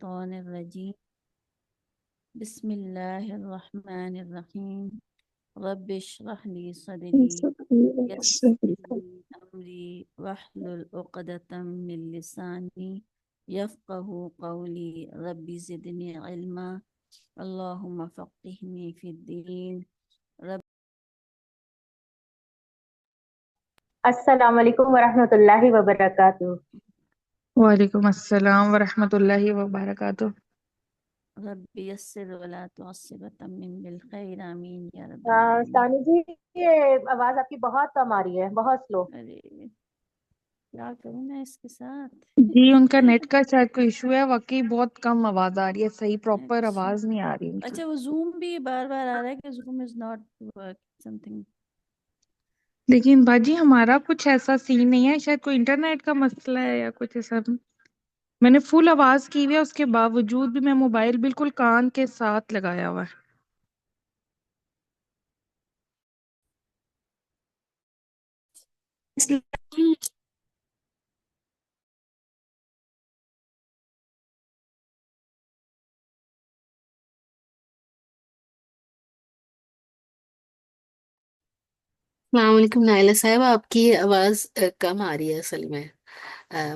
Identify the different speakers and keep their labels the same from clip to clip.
Speaker 1: الشيطان الرجيم بسم الله الرحمن الرحيم رب اشرح لي صدري يسر لي أمري واحلل عقدة من لساني يفقه قولي رب زدني علما اللهم فقهني في الدين رب
Speaker 2: السلام علیکم ورحمۃ اللہ وبرکاتہ۔
Speaker 3: وعلیکم السلام ورحمۃ اللہ وبرکاتہ۔
Speaker 1: رب يسر ولا تعسر وتمم بالخير آمين يا رب العالمين۔
Speaker 2: ثانی جی، یہ آواز آپ کی بہت کم آ رہی ہے، بہت سلو۔
Speaker 1: ارے کیا کروں میں اس کے ساتھ؟
Speaker 3: جی ان کا نیٹ کا شاید کوئی ایشو ہے، واقعی بہت کم آواز آ رہی ہے، صحیح پراپر
Speaker 1: اچھا
Speaker 3: آواز نہیں آ رہی ان کی۔
Speaker 1: اچھا، وہ زوم بھی بار بار آ رہا ہے کہ zoom is not work some thing.
Speaker 3: لیکن باجی ہمارا کچھ ایسا سین نہیں ہے، شاید کوئی انٹرنیٹ کا مسئلہ ہے یا کچھ ایسا۔ میں نے فل آواز کی ہوئی ہے، اس کے باوجود بھی میں موبائل بالکل کان کے ساتھ لگایا ہوا ہے۔
Speaker 4: السلام علیکم نائلہ صاحب، آپ کی آواز کم آ رہی ہے اصل میں۔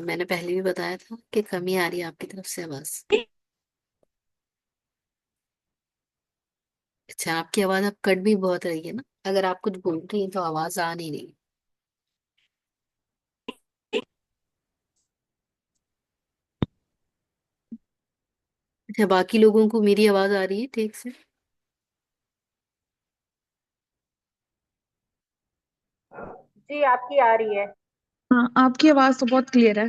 Speaker 4: میں نے پہلے بھی بتایا تھا کہ کمی آ رہی ہے آپ کی طرف سے آواز۔ اچھا، آپ کی آواز اب کٹ بھی بہت رہی ہے نا، اگر آپ کچھ بول رہی ہیں تو آواز آ نہیں رہی۔ اچھا، باقی لوگوں کو میری آواز آ رہی ہے ٹھیک سے؟
Speaker 2: جی آپ کی آ رہی ہے۔
Speaker 3: ہاں آپ کی آواز تو بہت کلیئر ہے۔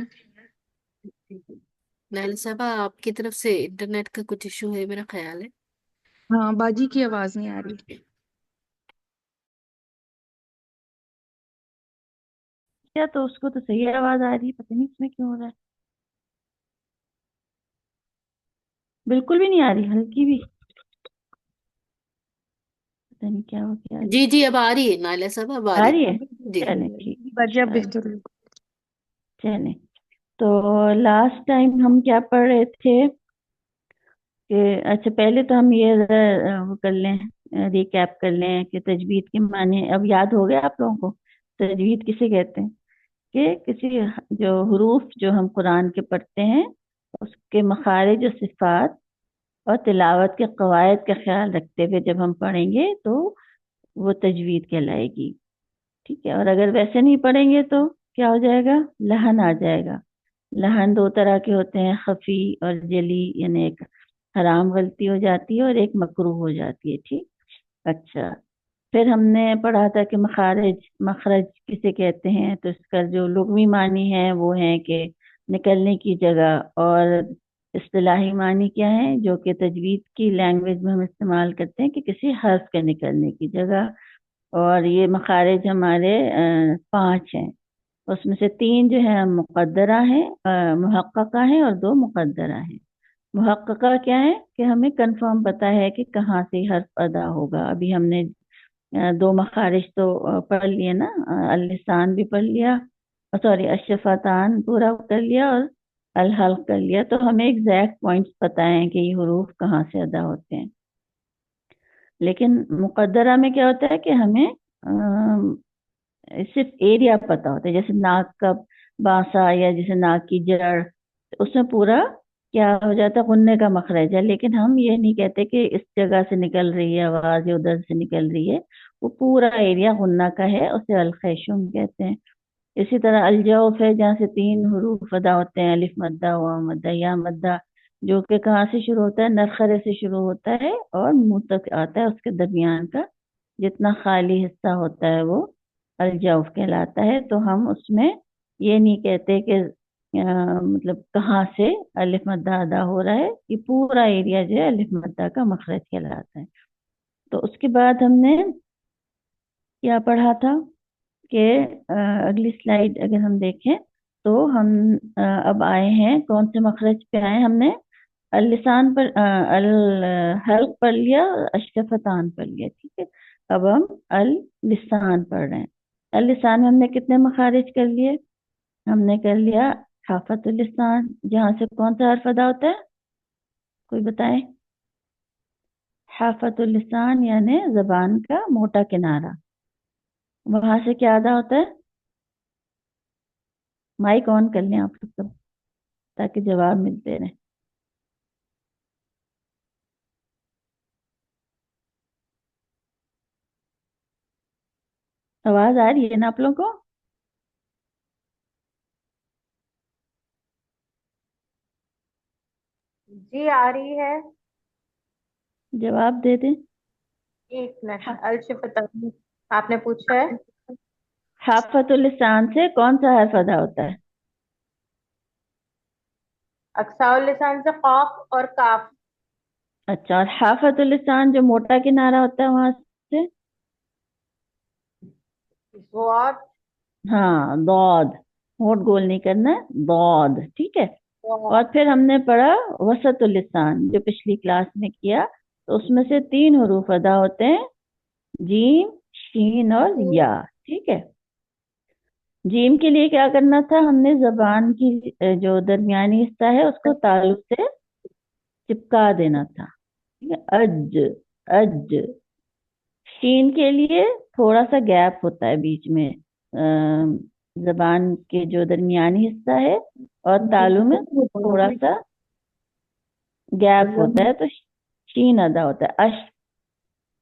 Speaker 4: نائلہ صاحبہ، آپ کی طرف سے انٹرنیٹ کا کچھ ایشو ہے میرا خیال ہے۔
Speaker 3: ہاں باجی کی آواز نہیں آ رہی۔
Speaker 1: کیا تو اس کو تو صحیح آواز آ رہی ہے، پتہ نہیں اس میں کیوں ہو رہا ہے، بالکل بھی نہیں آ رہی، ہلکی بھی، پتہ نہیں کیا ہو گیا۔
Speaker 4: جی جی اب آ رہی ہے نائلہ صاحبہ، اب آ
Speaker 1: آ
Speaker 4: رہی
Speaker 1: رہی ہے؟
Speaker 4: ہے جی۔
Speaker 1: چلیں ٹھیک،
Speaker 3: باجی اب بہتر ہے۔
Speaker 1: چلیں۔ تو لاسٹ ٹائم ہم کیا پڑھ رہے تھے کہ اچھا پہلے تو ہم یہ وہ کر لیں، ریکیپ کر لیں کہ تجوید کے معنی اب یاد ہو گیا آپ لوگوں کو؟ تجوید کسے کہتے ہیں؟ کہ کسی جو حروف جو ہم قرآن کے پڑھتے ہیں اس کے مخارج و صفات اور تلاوت کے قواعد کا خیال رکھتے ہوئے جب ہم پڑھیں گے تو وہ تجوید کہلائے گی، ٹھیک ہے؟ اور اگر ویسے نہیں پڑھیں گے تو کیا ہو جائے گا؟ لحن آ جائے گا۔ لحن دو طرح کے ہوتے ہیں، خفی اور جلی، یعنی ایک حرام غلطی ہو جاتی ہے اور ایک مکروہ ہو جاتی ہے، ٹھیک؟ اچھا، پھر ہم نے پڑھا تھا کہ مخرج کسے کہتے ہیں، تو اس کا جو لغوی معنی ہے وہ ہے کہ نکلنے کی جگہ، اور اصطلاحی معنی کیا ہے جو کہ تجوید کی لینگویج میں ہم استعمال کرتے ہیں کہ کسی حرف کے نکلنے کی جگہ۔ اور یہ مخارج ہمارے 5 ہیں، اس میں سے 3 جو ہیں مقدرہ ہیں، محققہ ہیں، اور 2 مقدرہ ہیں۔ محققہ کیا ہے کہ ہمیں کنفرم پتا ہے کہ کہاں سے حرف ادا ہوگا۔ ابھی ہم نے 2 مخارج تو پڑھ لیے نا، اللسان بھی پڑھ لیا، سوری الشفتان پورا کر لیا، اور الحلق کر لیا، تو ہمیں ایگزیکٹ پوائنٹس پتہ ہیں کہ یہ حروف کہاں سے ادا ہوتے ہیں۔ لیکن مقدرہ میں کیا ہوتا ہے کہ ہمیں صرف ایریا پتہ ہوتا ہے، جیسے ناک کا بانسا یا جیسے ناک کی جڑ، اس میں پورا کیا ہو جاتا ہے، غنے کا مخرج ہے، لیکن ہم یہ نہیں کہتے کہ اس جگہ سے نکل رہی ہے آواز یا ادھر سے نکل رہی ہے، وہ پورا ایریا غنہ کا ہے، اسے الخیشم کہتے ہیں۔ اسی طرح الجوف ہے، جہاں سے 3 حروف ادا ہوتے ہیں، الف مدہ، واو مدہ، یا مدہ، جو کہ کہاں سے شروع ہوتا ہے؟ نرخرے سے شروع ہوتا ہے اور منہ تک آتا ہے، اس کے درمیان کا جتنا خالی حصہ ہوتا ہے وہ الجوف کہلاتا ہے۔ تو ہم اس میں یہ نہیں کہتے کہ مطلب کہاں سے الف مدہ ادا ہو رہا ہے، یہ پورا ایریا جو ہے الف مدہ کا مخرج کہلاتا ہے۔ تو اس کے بعد ہم نے کیا پڑھا تھا کہ اگلی سلائیڈ اگر ہم دیکھیں تو ہم اب آئے ہیں کون سے مخرج پہ آئے؟ ہم نے اللسان پر الحلق پڑھ لیا، الشفتان پڑھ لیا، ٹھیک ہے؟ اب ہم اللسان پڑھ رہے ہیں۔ اللسان میں ہم نے کتنے مخارج کر لیے؟ ہم نے کر لیا حافت اللسان، جہاں سے کون سا حرف ادا ہوتا ہے؟ कोई बताए? हाफतुल लिसान यानी जबान का मोटा किनारा, वहां से क्या अदा होता है? माइक ऑन कर लें आप लोग सब, ताकि जवाब मिलते रहे। आवाज आ रही है ना आप लोगों को?
Speaker 2: जी आ रही है।
Speaker 1: जवाब दे दें।
Speaker 2: एक मिनट, अलशिफा आपने पूछा है।
Speaker 1: हाफतुल लिसान से कौन सा हर्फ अदा होता है?
Speaker 2: अक्साउल लिसान से कॉफ और काफ।
Speaker 1: अच्छा, और हाफतुल लिसान जो मोटा किनारा होता है वहां से?
Speaker 2: स्वाद।
Speaker 1: हाँ, दौद। होंठ गोल नहीं करना है, दौद, ठीक है। और
Speaker 2: स्वाद।
Speaker 1: फिर हमने पढ़ा वसतुल लिसान, जो पिछली क्लास में किया, तो उसमें से 3 हरूफ अदा होते हैं, जीम, शीन और या, ठीक है। जीम के लिए क्या करना था? हमने जबान की जो दरमियानी हिस्सा है उसको तालु से चिपका देना था, ठीक है। अज, अज। शीन के लिए थोड़ा सा गैप होता है बीच में, जबान के जो दरमियानी हिस्सा है और तालु में थोड़ा सा गैप होता है, तो शीन अदा होता है। अश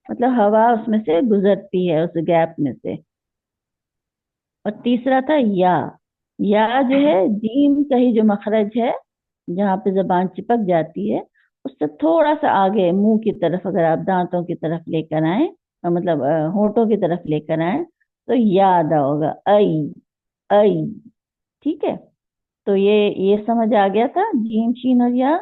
Speaker 1: मतलब हवा उसमें से गुजरती है उस गैप में से। और तीसरा था या जो है जीम का ही जो मखरज है, जहाँ पे जबान चिपक जाती है, उससे थोड़ा सा आगे मुंह की तरफ अगर आप दांतों की तरफ लेकर आए, मतलब होठों की तरफ लेकर आए, तो या अदा होगा, आई, आई, ठीक है। तो ये समझ आ गया था, जीम, शीन और या।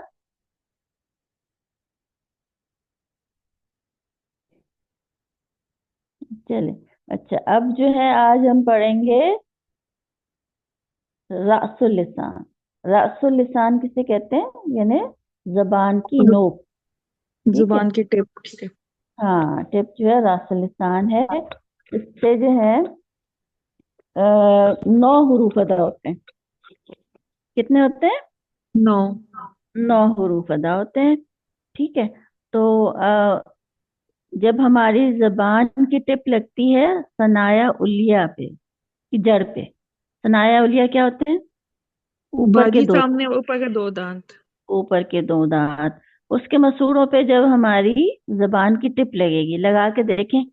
Speaker 1: चले, अच्छा, अब जो है आज हम पढ़ेंगे रासुल लिसान। रासुल लिसान किसे कहते हैं? यानी जबान की नोक, ठीक है।
Speaker 3: जुबान की टिप, ठीक है।
Speaker 1: हाँ, टिप जो है रासुल लिसान है। इससे जो है 9 हरूफ अदा होते हैं। कितने होते हैं?
Speaker 3: 9।
Speaker 1: 9 हरूफ अदा होते हैं, ठीक है। तो जब हमारी जबान की टिप लगती है सनाया उलिया पे, की जड़ पे। सनाया उलिया क्या होते हैं? ऊपर के
Speaker 3: बाजी
Speaker 1: दो,
Speaker 3: सामने ऊपर के 2 दांत।
Speaker 1: ऊपर के 2 दांत। उसके मसूड़ों पे जब हमारी जबान की टिप लगेगी, लगा के देखें,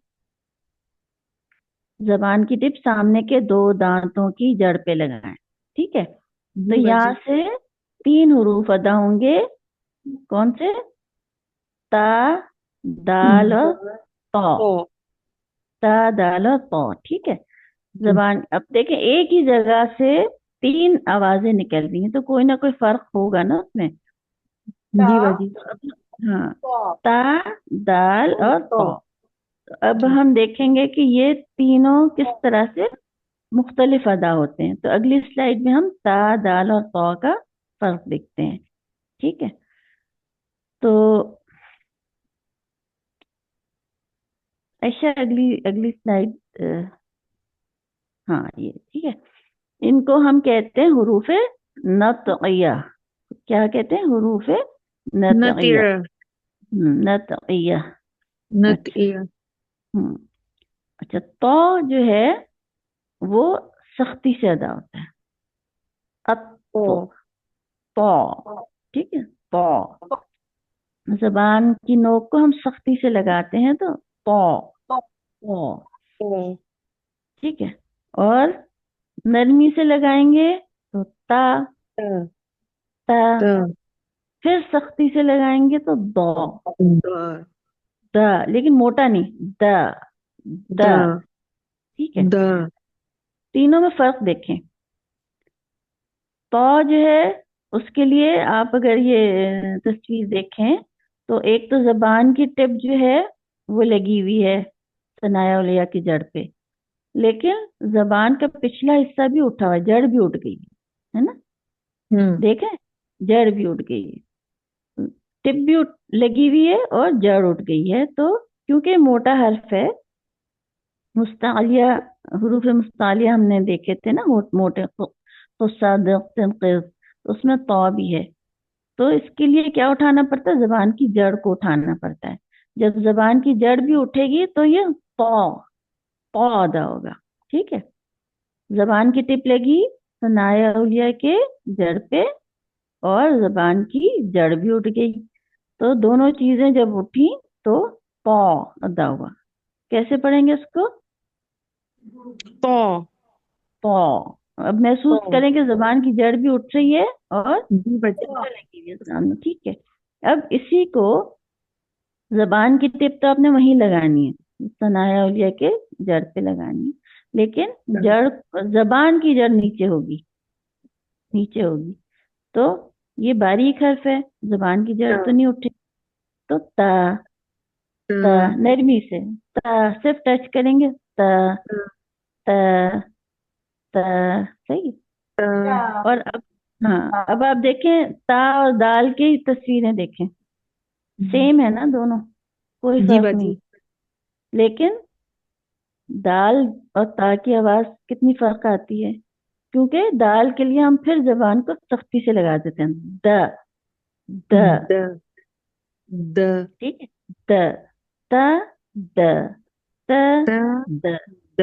Speaker 1: जबान की टिप सामने के 2 दांतों की जड़ पे लगाएं, ठीक है। तो
Speaker 3: जी
Speaker 1: यहाँ
Speaker 3: बाजी।
Speaker 1: से 3 हरूफ अदा होंगे। कौन से? ता, दाल और तौ।
Speaker 3: ओ।
Speaker 1: ता, दाल और तौ, ठीक है। जबान, अब देखें एक ही जगह से 3 आवाजें निकल रही हैं, तो कोई ना कोई फर्क होगा ना उसमें।
Speaker 2: ता,
Speaker 3: जी बाजी।
Speaker 1: हाँ,
Speaker 2: कॉफ।
Speaker 1: ता, दाल और
Speaker 3: तो
Speaker 1: तौ। अब हम देखेंगे कि ये तीनों किस तरह से मुख्तलिफ अदा होते हैं। तो अगली स्लाइड में हम ता, दाल और तौ का फर्क देखते हैं, ठीक है। तो अच्छा, अगली अगली स्लाइड, हाँ ये ठीक है। इनको हम कहते हैं हुरूफे नतइया। क्या कहते हैं? हुरूफे नतइया।
Speaker 3: नतीरा।
Speaker 1: नतइया। अच्छा।
Speaker 3: नतीरा।
Speaker 1: हम्म। अच्छा, तो जो है वो सख्ती से अदा होता है। अब
Speaker 3: ओ।
Speaker 1: तो, ठीक है, तो जबान की नोक को हम सख्ती से लगाते हैं, तो
Speaker 3: ओ।
Speaker 1: ठीक है। और नरमी से लगाएंगे तो ता,
Speaker 3: त।
Speaker 1: ता।
Speaker 3: त।
Speaker 1: फिर सख्ती से लगाएंगे तो दो,
Speaker 3: द।
Speaker 1: द, लेकिन मोटा नहीं, द, द,
Speaker 3: द।
Speaker 1: ठीक है।
Speaker 3: द।
Speaker 1: तीनों में फर्क देखें। तो जो है उसके लिए आप अगर ये तस्वीर देखें, तो एक तो जबान की टिप जो है वो लगी हुई है सनाया उलिया की जड़ पे, लेकिन जबान का पिछला हिस्सा भी उठा हुआ है, जड़ भी उठ गई है ना?
Speaker 3: हम्म।
Speaker 1: देखें, जड़ भी उठ गई है, टिप भी लगी हुई है और जड़ उठ गई है। तो क्योंकि मोटा हर्फ है, मुस्तालिया, हरूफ मुस्तालिया हमने देखे थे ना, मोटे तो साद, उसमें तो भी है, تو اس کے لیے کیا اٹھانا پڑتا ہے؟ زبان کی جڑ کو اٹھانا پڑتا ہے. جب زبان کی جڑ بھی اٹھے گی تو یہ پو ادا ہوگا. ٹھیک ہے. زبان کی ٹپ لگی ثنایا اولیاء کے جڑ پہ اور زبان کی جڑ بھی اٹھ گئی. تو دونوں چیزیں جب اٹھی تو پو ادا ہوا. کیسے پڑھیں گے اس کو؟
Speaker 3: تو
Speaker 1: پو. اب محسوس
Speaker 3: تو
Speaker 1: کریں کہ زبان کی جڑ بھی اٹھ رہی ہے اور
Speaker 3: جی باجی.
Speaker 1: جگہ لگی ہوئی ہے سامنے. ٹھیک ہے. اب اسی کو زبان کی ٹپ تو آپ نے وہیں لگانی ہے، ثنایا اولیاء کے جڑ پہ لگانی ہے، لیکن جڑ زبان کی جڑ نیچے ہوگی، نیچے ہوگی. تو یہ باریک حرف ہے، زبان کی جڑ تو نہیں اٹھے. تو تا، تا نرمی سے، تا صرف ٹچ کریں گے، تا تا تا. صحیح. اور اب ہاں اب آپ دیکھیں تا اور دال کی تصویریں دیکھیں، سیم ہے نا دونوں، کوئی
Speaker 3: جی
Speaker 1: فرق
Speaker 3: باجی.
Speaker 1: نہیں. لیکن دال اور تا کی آواز کتنی فرق آتی ہے، کیونکہ دال کے لیے ہم پھر زبان کو سختی سے لگا دیتے ہیں، د د.
Speaker 3: د د
Speaker 1: ٹھیک ہے. د تا د ت
Speaker 3: د
Speaker 1: د.
Speaker 3: د.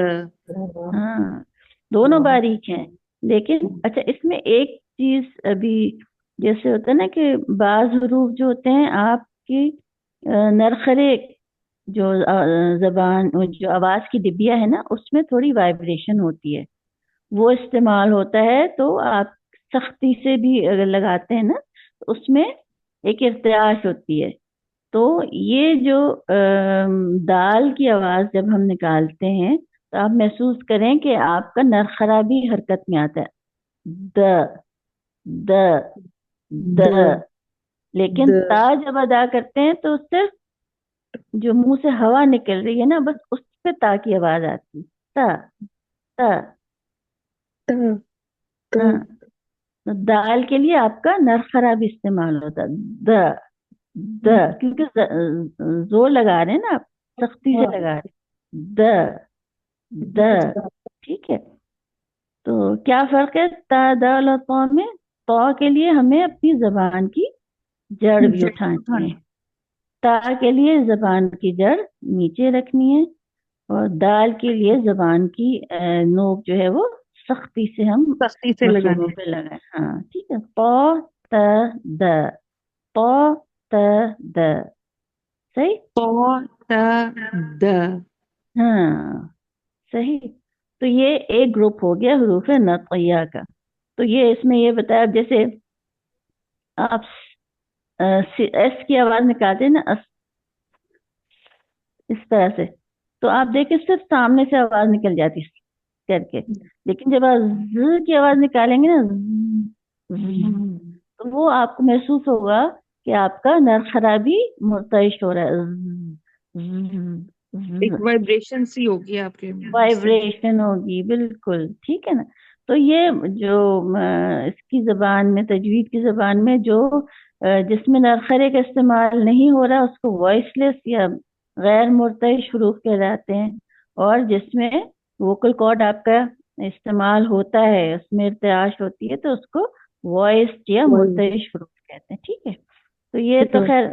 Speaker 1: ہاں دونوں باریک ہیں. لیکن اچھا اس میں ایک چیز ابھی جیسے ہوتا ہے نا کہ بعض حروف جو ہوتے ہیں آپ کی نرخرے جو زبان جو آواز کی ڈبیا ہے نا اس میں تھوڑی وائبریشن ہوتی ہے، وہ استعمال ہوتا ہے. تو آپ سختی سے بھی اگر لگاتے ہیں نا تو اس میں ایک ارتعاش ہوتی ہے. تو یہ جو دال کی آواز جب ہم نکالتے ہیں تو آپ محسوس کریں کہ آپ کا نرخرا بھی حرکت میں آتا ہے، د د د.
Speaker 3: د
Speaker 1: لیکن
Speaker 3: د.
Speaker 1: تا جب ادا کرتے ہیں تو صرف جو منہ سے ہوا نکل رہی ہے نا بس اس پہ تا کی آواز آتی ہے، تا تا.
Speaker 3: ت ت.
Speaker 1: ہاں دال کے لیے آپ کا نرخرا بھی استعمال ہوتا ہے، د د. کیونکہ زور لگا رہے ہیں نا آپ، سختی سے لگا رہے ہیں، د د. ٹھیک ہے. تو کیا فرق ہے تا دال اور تو میں؟ تو کے لیے ہمیں اپنی زبان کی جڑ بھی اٹھانی ہے، تا کے لیے زبان کی جڑ نیچے رکھنی ہے، اور دال کے لیے زبان کی نوک جو ہے وہ سختی سے ہم
Speaker 3: سختی سے
Speaker 1: مسوروں
Speaker 3: لگانے.
Speaker 1: پہ لگائیں. ہاں ٹھیک ہے. تو ت د تو ت د. صحیح.
Speaker 3: تو ت د.
Speaker 1: ہاں صحیح. تو یہ ایک گروپ ہو گیا حروف نطقیہ کا. تو یہ اس میں یہ بتایا، اب جیسے آپ ایس کی آواز نکالتے ہیں نا اس طرح سے، تو آپ دیکھیں صرف سامنے سے آواز نکل جاتی کر کے. لیکن جب آپ ز کی آواز نکالیں گے نا تو وہ آپ کو محسوس ہوگا کہ آپ کا نرخرا بھی مرتعش ہو رہا ہے،
Speaker 3: ایک وائبریشن سی ہوگی آپ کے اس سے.
Speaker 1: وائبریشن ہوگی. بالکل ٹھیک ہے نا. تو یہ جو اس کی زبان میں تجوید کی زبان میں جو جس میں نرخرے کا استعمال نہیں ہو رہا اس کو وائس لیس یا غیر مرتعش حروف کہلاتے ہیں، اور جس میں ووکل کارڈ آپ کا استعمال ہوتا ہے اس میں ارتعاش ہوتی ہے تو اس کو وائس یا مرتعش حروف کہتے ہیں. ٹھیک ہے. تو یہ تو خیر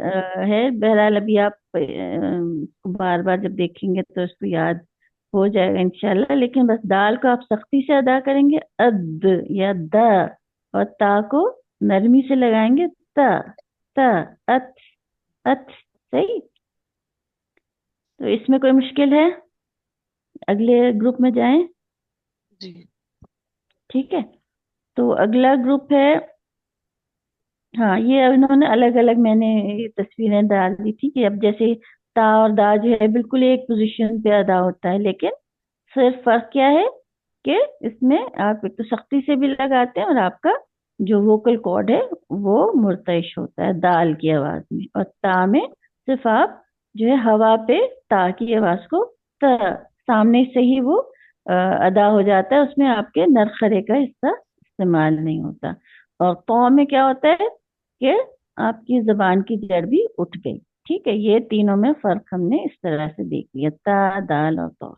Speaker 1: ہے. بہرحال ابھی آپ بار بار جب دیکھیں گے تو اس کو یاد ہو جائے گا انشاءاللہ. لیکن بس دال کو آپ سختی سے ادا کریں گے اد یا دا، اور تا کو نرمی سے لگائیں گے تا تا ات ات. صحیح. تو اس میں کوئی مشکل ہے؟ اگلے گروپ میں جائیں.
Speaker 3: جی.
Speaker 1: ٹھیک ہے. تو اگلا گروپ ہے، ہاں یہ انہوں نے الگ الگ میں نے یہ تصویریں ڈال دی تھی کہ اب جیسے تا اور دا جو ہے بالکل ایک پوزیشن پہ ادا ہوتا ہے، لیکن صرف فرق کیا ہے کہ اس میں آپ ایک تو سختی سے بھی لگاتے ہیں اور آپ کا جو ووکل کارڈ ہے وہ مرتعش ہوتا ہے دال کی آواز میں، اور تا میں صرف آپ جو ہے ہوا پہ تا کی آواز کو سامنے سے ہی وہ ادا ہو جاتا ہے، اس میں آپ کے نرخرے کا حصہ استعمال نہیں ہوتا. اور تو میں کیا ہوتا ہے کہ آپ کی زبان کی جڑ بھی اٹھ گئی. ٹھیک ہے. یہ تینوں میں فرق ہم نے اس طرح سے دیکھ لیا، تا دال اور تو.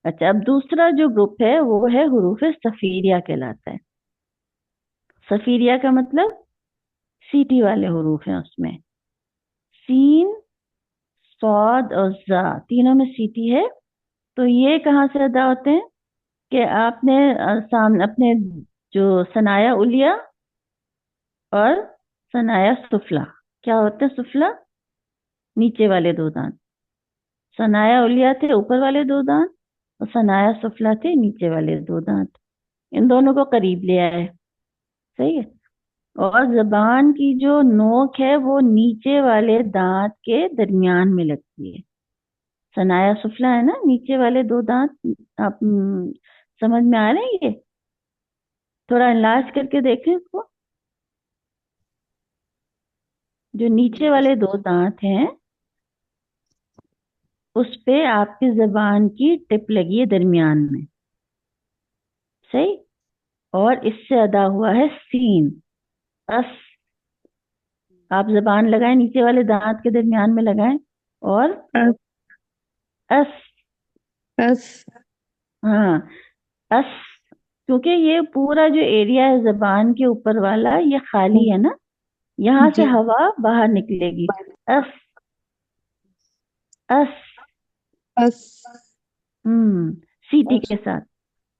Speaker 1: اچھا اب دوسرا جو گروپ ہے وہ ہے حروف صفیریہ کہلاتا ہے. صفیریہ کا مطلب सीटी वाले हरूफ हैं उसमें, सीन, सौद और जा, तीनों में सीटी है। तो ये कहाँ से अदा होते हैं कि आपने सामने अपने जो सनाया उलिया और सनाया सुफला, क्या होते हैं? सुफला नीचे वाले दो दांत, सनाया उलिया थे ऊपर वाले दो दांत, और सनाया सुफला थे नीचे वाले दो दांत। इन दोनों को करीब ले आए, सही है। और जबान की जो नोक है वो नीचे वाले दांत के दरमियान में लगती है। सनाया सुफला है ना, नीचे वाले दो दांत, आप समझ में आ रहे हैं? ये थोड़ा इलाज करके देखें इसको। जो नीचे वाले दो दांत हैं उस पे आपकी जबान की टिप लगी है दरमियान में, सही। और इससे अदा हुआ है सीन, अस। आप जबान लगाएं, नीचे वाले दांत के दरमियान में लगाएं, और
Speaker 3: अस
Speaker 1: अस।
Speaker 3: अस
Speaker 1: हाँ, अस। क्योंकि ये पूरा जो एरिया है जबान के ऊपर वाला, ये खाली है ना, यहाँ से
Speaker 3: जी
Speaker 1: हवा बाहर निकलेगी। अस, अस।
Speaker 3: अस
Speaker 1: सीटी के साथ,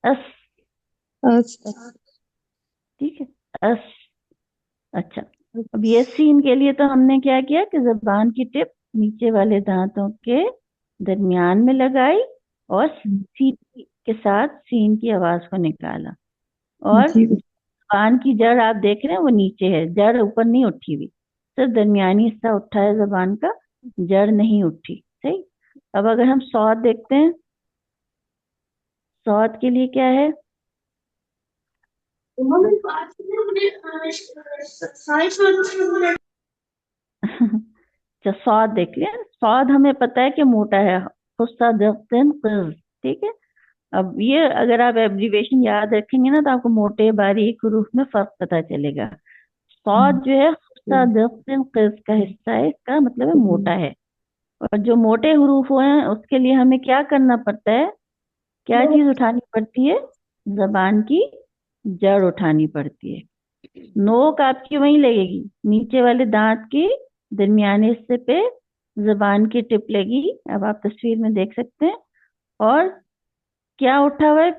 Speaker 1: अस।
Speaker 3: अस
Speaker 1: ठीक है, अस। अच्छा, अब ये सीन के लिए तो हमने क्या किया कि जबान की टिप नीचे वाले दांतों के दरमियान में लगाई, और सीटी के साथ सीन की आवाज को निकाला। और
Speaker 3: जी
Speaker 1: जबान की जड़ आप देख रहे हैं वो नीचे है, जड़ ऊपर नहीं उठी हुई, सिर्फ दरमियानी हिस्सा उठा है जबान का, जड़ नहीं उठी, सही। अब अगर हम सौद देखते हैं, सौद के लिए क्या है? अच्छा, सौद देख लिया। सौद हमें पता है कि मोटा है, खुस्सा दख्तन क़िज़, ठीक है। अब ये अगर आप एब्रीवेशन याद रखेंगे ना तो आपको मोटे बारीक हरूफ में फर्क पता चलेगा। सौद जो है खुस्सा दख्तन क़िज़ का हिस्सा है, इसका मतलब है मोटा है। और जो मोटे हरूफ हैं उसके लिए हमें क्या करना पड़ता है? क्या चीज उठानी पड़ती है? जबान की जड़ उठानी पड़ती है। नोक आपकी वहीं लगेगी, नीचे वाले दांत के दरमियाने हिस्से पे जबान की टिप लगी, अब आप तस्वीर में देख सकते हैं। और क्या उठा हुआ है?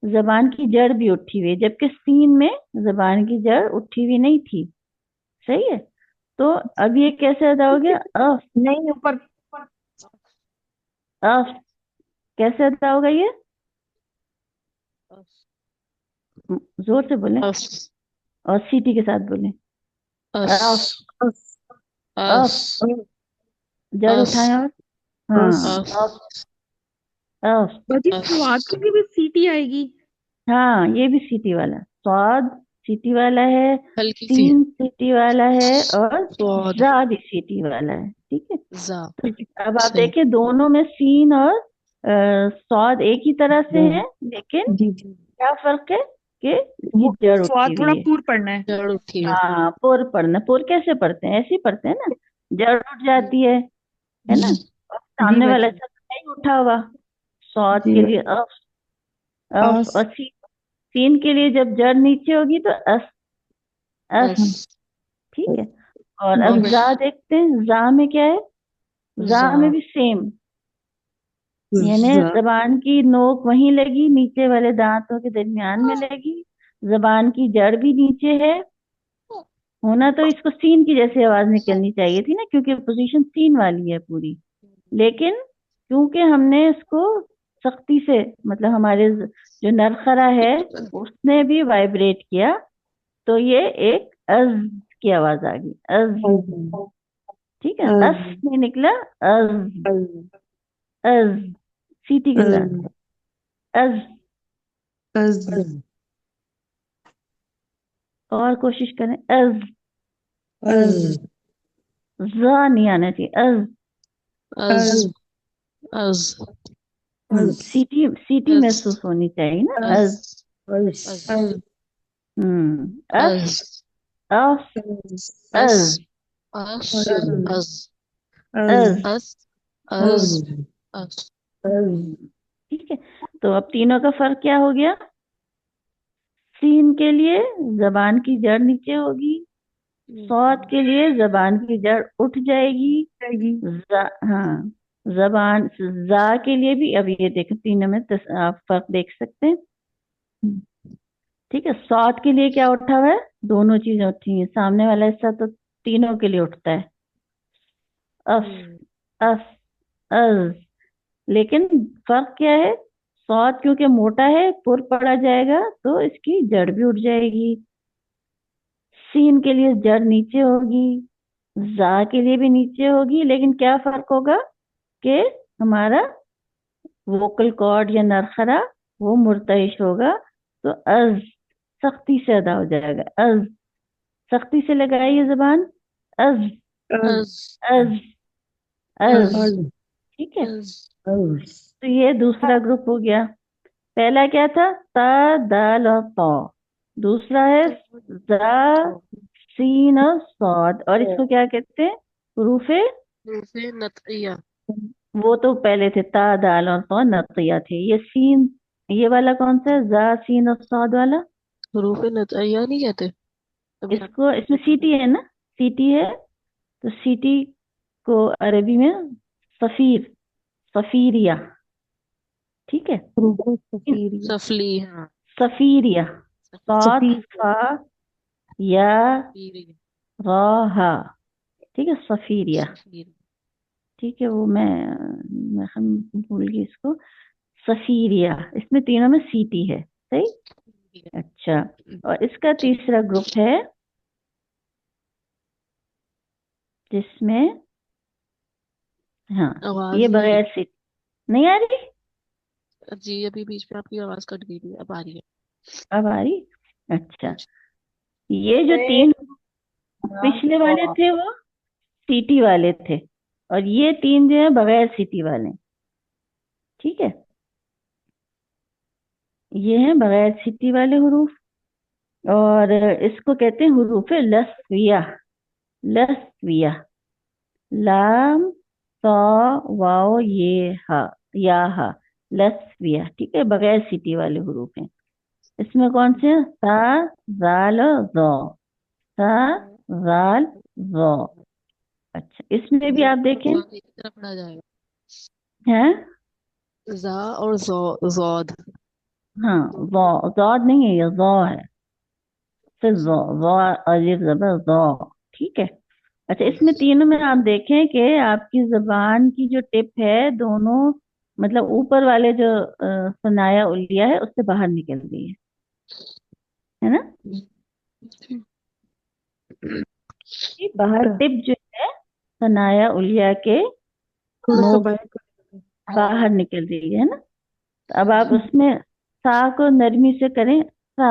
Speaker 1: जबान की जड़ भी उठी हुई है, जबकि सीन में जबान की जड़ उठी हुई नहीं थी, सही है। तो अब ये कैसे अदा हो गया? अफ,
Speaker 3: नहीं ऊपर
Speaker 1: अफ। कैसे अदा होगा ये? जोर से बोलें,
Speaker 4: अस
Speaker 1: और सीटी के साथ बोलें। Of,
Speaker 4: us
Speaker 3: us
Speaker 1: of.
Speaker 4: अस
Speaker 1: जड़
Speaker 4: अस
Speaker 1: उठाएं, और
Speaker 3: अस
Speaker 1: हाँ,
Speaker 4: अस
Speaker 1: अफ, अफ।
Speaker 3: बाजी
Speaker 4: अस
Speaker 3: स्वाद के लिए भी सीटी आएगी?
Speaker 1: हाँ, ये भी सीटी वाला, स्वाद सीटी वाला है,
Speaker 4: हल्की सी
Speaker 1: सीन सीटी वाला है, और
Speaker 4: स्वाद
Speaker 1: जा भी सीटी वाला है, ठीक है।
Speaker 4: जा
Speaker 1: तो अब आप
Speaker 4: सही
Speaker 1: देखें दोनों में सीन और स्वाद एक ही तरह से है, लेकिन
Speaker 3: जी जी
Speaker 1: क्या फर्क है कि इसकी
Speaker 3: वो
Speaker 1: जड़
Speaker 3: स्वाद
Speaker 1: उठी
Speaker 3: थोड़ा
Speaker 1: हुई है।
Speaker 3: पूर पड़ना है।
Speaker 4: जड़ उठी है
Speaker 1: हाँ, पुर पढ़ना, पुर कैसे पढ़ते हैं? ऐसे ही पढ़ते हैं ना, जड़ उठ जाती है ना। और
Speaker 3: जी
Speaker 1: सामने वाला
Speaker 3: बाजी
Speaker 1: शब्द नहीं उठा हुआ, स्वाद
Speaker 3: जी
Speaker 1: के लिए
Speaker 3: बाजी
Speaker 1: अफ, अफ।
Speaker 3: अस
Speaker 1: और सीन के लिए जब जड़ नीचे होगी तो अस, अस,
Speaker 4: अस
Speaker 1: ठीक है। और
Speaker 3: जी
Speaker 1: अब
Speaker 3: बाजी
Speaker 1: जा देखते हैं, जा में क्या है? जा
Speaker 4: जा
Speaker 1: में भी सेम, यानी
Speaker 3: ज
Speaker 1: जबान की नोक वहीं लगी, नीचे वाले दांतों के दरमियान में लगी, जबान की जड़ भी नीचे है। होना तो इसको सीन की जैसे आवाज निकलनी चाहिए थी ना, क्योंकि पोजीशन सीन वाली है पूरी। लेकिन क्योंकि हमने इसको सख्ती से, मतलब हमारे जो नरखरा है उसने भी वाइब्रेट किया, तो ये एक अज की आवाज आ गई, अज। ठीक है, अस नहीं निकला, अज, अज। सीटी के साथ, अज। और कोशिश करें, अज। जा नहीं आना चाहिए, अज।
Speaker 4: अज अज
Speaker 1: सीटी सीटी
Speaker 4: अज
Speaker 1: महसूस होनी चाहिए ना, अज।
Speaker 4: अज
Speaker 1: अस,
Speaker 4: अज
Speaker 1: अफ,
Speaker 4: अस
Speaker 1: अज,
Speaker 4: अस अस
Speaker 1: अज।
Speaker 4: अस अस अस
Speaker 1: ठीक है, तो अब तीनों का फर्क क्या हो गया? सीन के लिए जबान की जड़ नीचे होगी, صاد کے لیے زبان کی جڑ اٹھ جائے گی. ہاں زبان زا کے لیے بھی اب یہ دیکھیں تینوں میں آپ فرق دیکھ سکتے ہیں. ٹھیک ہے. صاد کے لیے کیا اٹھا ہوا ہے؟ دونوں چیزیں اٹھی ہیں. سامنے والا حصہ تو تینوں کے لیے اٹھتا ہے. If if is. لیکن فرق کیا ہے؟ صاد کیونکہ موٹا ہے پر پڑا جائے گا تو اس کی جڑ بھی اٹھ جائے گی. سین کے لیے جڑ نیچے ہوگی. زا کے لیے بھی نیچے ہوگی. لیکن کیا فرق ہوگا کہ ہمارا ووکل کارڈ یا نرخرا وہ مرتعش ہوگا. تو از سختی سے ادا ہو جائے گا. از سختی سے لگائیے زبان. از از از. ٹھیک ہے. تو یہ دوسرا گروپ ہو گیا. پہلا کیا تھا؟ تا دال اور تا. دوسرا ہے زا سین اور صاد. اور اس کو کیا کہتے ہیں؟ حروف
Speaker 5: نطقیہ.
Speaker 1: وہ تو پہلے تھے تا دال اور تا نقیہ تھے. یہ سین یہ والا کون سا ہے؟ زا سین اور صاد والا.
Speaker 5: حروف نطقیہ نہیں کہتے ابھی
Speaker 1: اس کو اس میں سیٹی ہے نا. سیٹی ہے تو سیٹی کو عربی میں صفیر صفیریہ. ٹھیک ہے.
Speaker 5: سفلی. ہاں
Speaker 1: صفیریہ. صاد فا یا را ہا. ٹھیک ہے. صفیریہ. ٹھیک ہے. وہ میں بھول گئی اس کو. صفیریہ. اس میں تینوں میں سیٹی ہے. صحیح. اچھا. اور اس کا تیسرا گروپ ہے جس میں ہاں
Speaker 5: آواز
Speaker 1: یہ بغیر سیٹی نہیں آ رہی.
Speaker 5: جی ابھی بیچ میں آپ کی آواز کٹ گئی تھی اب آ رہی ہے.
Speaker 1: اب آ رہی. اچھا. یہ جو تین پچھلے والے تھے وہ سیٹی والے تھے اور یہ تین جو ہیں بغیر سیٹی والے. ٹھیک ہے. یہ ہیں بغیر سیٹی والے حروف. اور اس کو کہتے ہیں حروف لسویہ. لسویہ. لام تا واو یہ ہا یا ہا. لسویہ. ٹھیک ہے. بغیر سیٹی والے حروف ہیں. اس میں کون سے ہیں؟ تا زال ذا. تا زال ذا. اچھا. اس میں بھی آپ دیکھیں
Speaker 5: پڑھا جائے
Speaker 1: ہیں.
Speaker 5: گا زا اور زود.
Speaker 1: ہاں زاد نہیں ہے یہ ذا ہے. پھر ذا ذا الف زبر ذا. ٹھیک ہے. اچھا. اس میں تینوں میں آپ دیکھیں کہ آپ کی زبان کی جو ٹپ ہے دونوں مطلب اوپر والے جو ثنایا الیہ ہے اس سے باہر نکل گئی ہے نا. باہر ٹپ جو ہے ثنایا الیہ کے نوک باہر نکل رہی ہے نا. تو اب آپ اس میں سا کو نرمی سے کریں. سا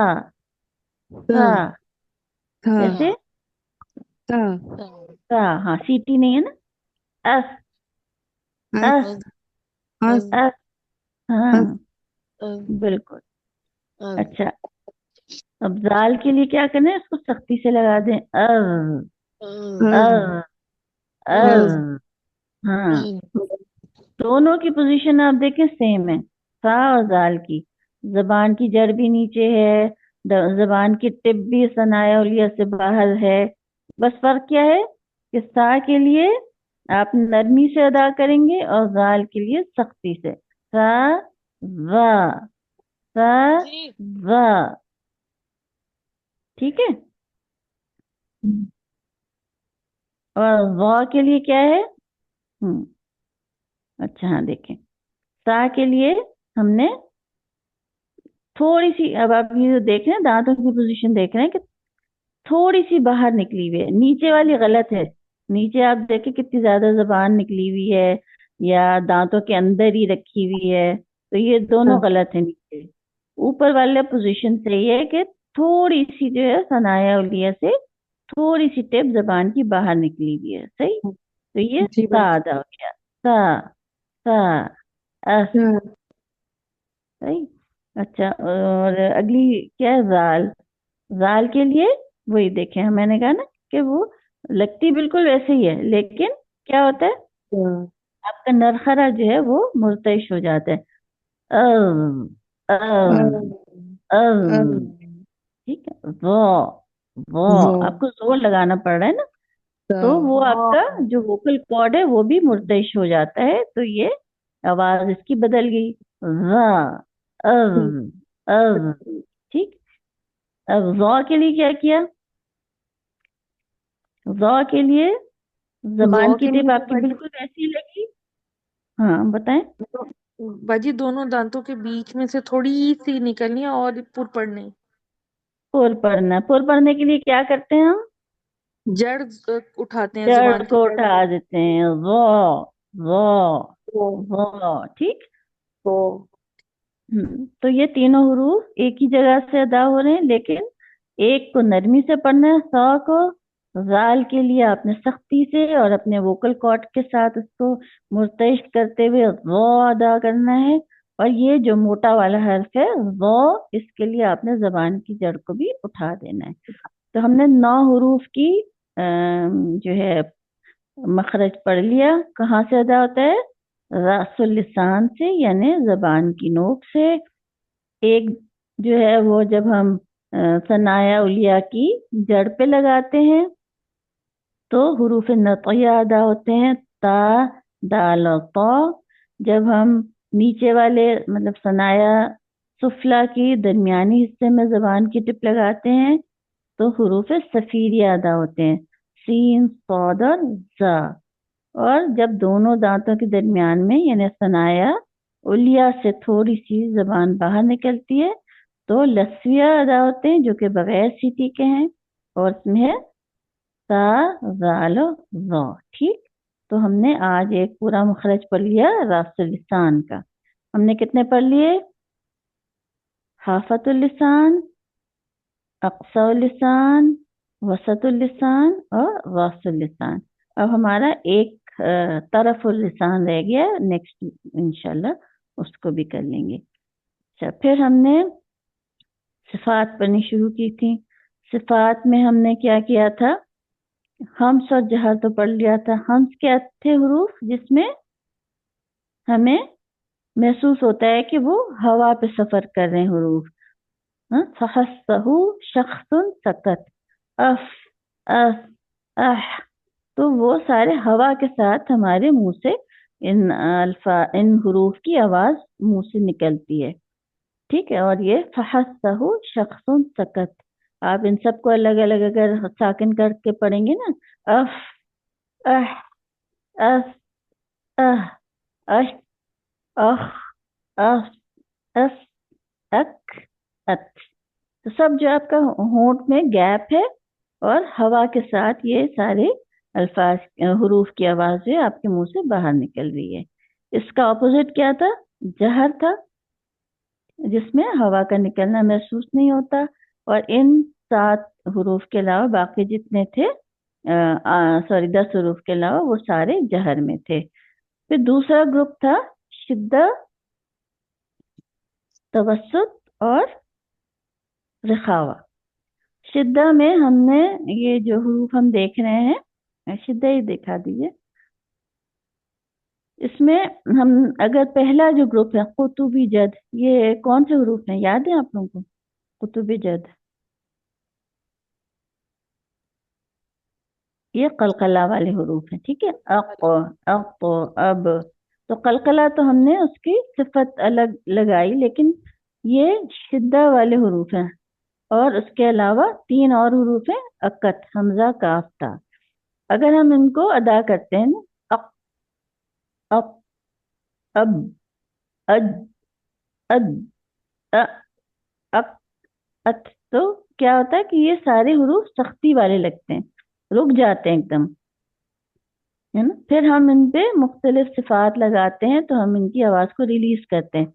Speaker 1: سا کیسے؟ سا. ہاں سیٹی نہیں ہے نا. اس اس اس. ہاں بالکل. اچھا. اب زال کے لیے کیا کرنا ہے؟ اس کو سختی سے لگا دیں. ہاں دونوں کی پوزیشن آپ دیکھیں سیم ہے. سا اور زال کی زبان کی جڑ بھی نیچے ہے. زبان کی ٹپ بھی ثنایا الیہ سے باہر ہے. بس فرق کیا ہے کہ سا کے لیے آپ نرمی سے ادا کریں گے اور زال کے لیے سختی سے. سا وا سا وا. ٹھیک ہے. اور وا کے لیے کیا ہے؟ اچھا ہاں دیکھیں. سا کے لیے ہم نے تھوڑی سی اب آپ یہ دیکھ رہے ہیں دانتوں کی پوزیشن دیکھ رہے ہیں کہ تھوڑی سی باہر نکلی ہوئی ہے. نیچے والی غلط ہے. نیچے آپ دیکھیں کتنی زیادہ زبان نکلی ہوئی ہے یا دانتوں کے اندر ہی رکھی ہوئی ہے. تو یہ دونوں غلط ہیں. نیچے اوپر والے پوزیشن صحیح ہے کہ تھوڑی سی جو ہے ثنایا الیہ سے تھوڑی سی ٹپ زبان کی باہر نکلی ہوئی ہے. صحیح. تو یہ سا ادا ہو گیا. سا سا اس. صحیح. اچھا. اور اگلی کیا ہے؟ زال. زال کے لیے وہی دیکھیں میں نے کہا نا کہ وہ لگتی بالکل ویسے ہی ہے لیکن کیا ہوتا ہے آپ کا نرخرا جو ہے وہ مرتعش ہو جاتا ہے. ٹھیک ہے. वो
Speaker 3: वो
Speaker 1: आपको जोर लगाना पड़ रहा है ना, तो वो
Speaker 3: ता
Speaker 1: आपका जो वोकल कॉर्ड है वो भी मुर्तइश हो जाता है, तो ये आवाज इसकी बदल गई, ज़ा, अज, ठीक। अब ज़ा के लिए क्या किया? ज़ा के लिए जबान
Speaker 3: जौ
Speaker 1: की
Speaker 3: के
Speaker 1: टिप
Speaker 3: लिए तो
Speaker 1: आपकी बिल्कुल वैसी लगी। हाँ बताएं।
Speaker 3: बाजी दोनों दांतों के बीच में से थोड़ी सी निकलनी है और पुर पड़नी।
Speaker 1: पुर पढ़ना, पुर पढ़ने के लिए क्या करते हैं हम?
Speaker 3: जड़ उठाते हैं,
Speaker 1: जड़
Speaker 3: जुबान की
Speaker 1: को
Speaker 3: जड़
Speaker 1: उठा देते हैं, वो
Speaker 3: को
Speaker 1: वो, ठीक।
Speaker 3: को
Speaker 1: तो ये तीनों हरूफ एक ही जगह से अदा हो रहे हैं, लेकिन एक को नरमी से पढ़ना है, सा को। जाल के लिए आपने सख्ती से और अपने वोकल कॉर्ड के साथ उसको मुर्तइश करते हुए वो अदा करना है। और ये जो मोटा वाला हर्फ है वो, इसके लिए आपने जबान की जड़ को भी उठा देना है। तो हमने 9 हरूफ की जो है मखरज पढ़ लिया। कहाँ से अदा होता है? रासुल लिसान से, यानी जबान की नोक से। एक जो है वो जब हम सनाया उलिया की जड़ पे लगाते हैं तो हुरूफ नतया अदा होते हैं, ता, दाल और तो। जब हम नीचे वाले मतलब सनाया सुफला की दरमियानी हिस्से में जबान की टिप लगाते हैं तो हुरूफ सफीरिया अदा होते हैं, सीन, सौद और जा। और जब दोनों दांतों के दरमियान में यानी सनाया उलिया से थोड़ी सी जबान बाहर निकलती है तो लस्विया अदा होते हैं, जो कि बगैर सीटी के हैं, और इसमें है सा, जाल, ज़ा, ठीक। तो हमने आज एक पूरा मखरज पढ़ लिया रास्तुल लिसान का। हमने कितने पढ़ लिए? हाफतुल लिसान, अक्सुल लिसान, वसतुल लिसान और रास्तुल लिसान। अब हमारा एक तरफुल लिसान रह गया, नेक्स्ट इंशाल्लाह उसको भी कर लेंगे। अच्छा, फिर हमने सिफात पढ़नी शुरू की थी। सिफात में हमने क्या किया था? हम्स और जहर तो पढ़ लिया था। हम्स क्या थे? हरूफ जिसमें हमें महसूस होता है कि वो हवा पे सफर कर रहे हैं, हरूफ। फहस्सहु शख्सुन सकत, अफ, अफ, अह। तो वो सारे हवा के साथ हमारे मुंह से इन हरूफ की आवाज मुंह से निकलती है, ठीक है। और ये फहस्सहु शख्सुन सकत, आप इन सबको अलग अलग अगर साकिन करके पढ़ेंगे ना, अफ, अह, अफ, अह, अश, अह, अफ, अफ, अक, अत। तो सब जो आपका होंठ में गैप है और हवा के साथ ये सारे अल्फाज हरूफ की आवाज जो है आपके मुंह से बाहर निकल रही है। इसका ऑपोजिट क्या था? जहर था, जिसमें हवा का निकलना महसूस नहीं होता। और इन 7 हरूफ के अलावा बाकी जितने थे, सॉरी 10 हरूफ के अलावा, वो सारे जहर में थे। फिर दूसरा ग्रुप था शिद्दा, तवस्सुत और रखावा। शिद्दा में हमने ये जो हरूफ हम देख रहे हैं, शिद्दा ही दिखा दीजिए। इसमें हम अगर पहला जो ग्रुप है कुतुबी जद, ये कौन से हरूफ हैं, याद है आप लोगों को? कुतुबी जद ये कलकला वाले हरूफ हैं, ठीक है। अक, अक, अब। तो कलकला तो हमने उसकी सिफत अलग लगाई, लेकिन ये शिद्दा वाले हरूफ हैं। और उसके अलावा 3 और हरूफ हैं, अकत, हमजा, काफ, ता। अगर हम इनको अदा करते हैं ना, अक, अक, अब, अज, अद, अ, अक, अत, तो क्या होता है कि ये सारे हरूफ सख्ती वाले लगते हैं, रुक जाते हैं एकदम, है ना। फिर हम इन पे मुख्तलिफ सिफात लगाते हैं तो हम इनकी आवाज को रिलीज करते हैं।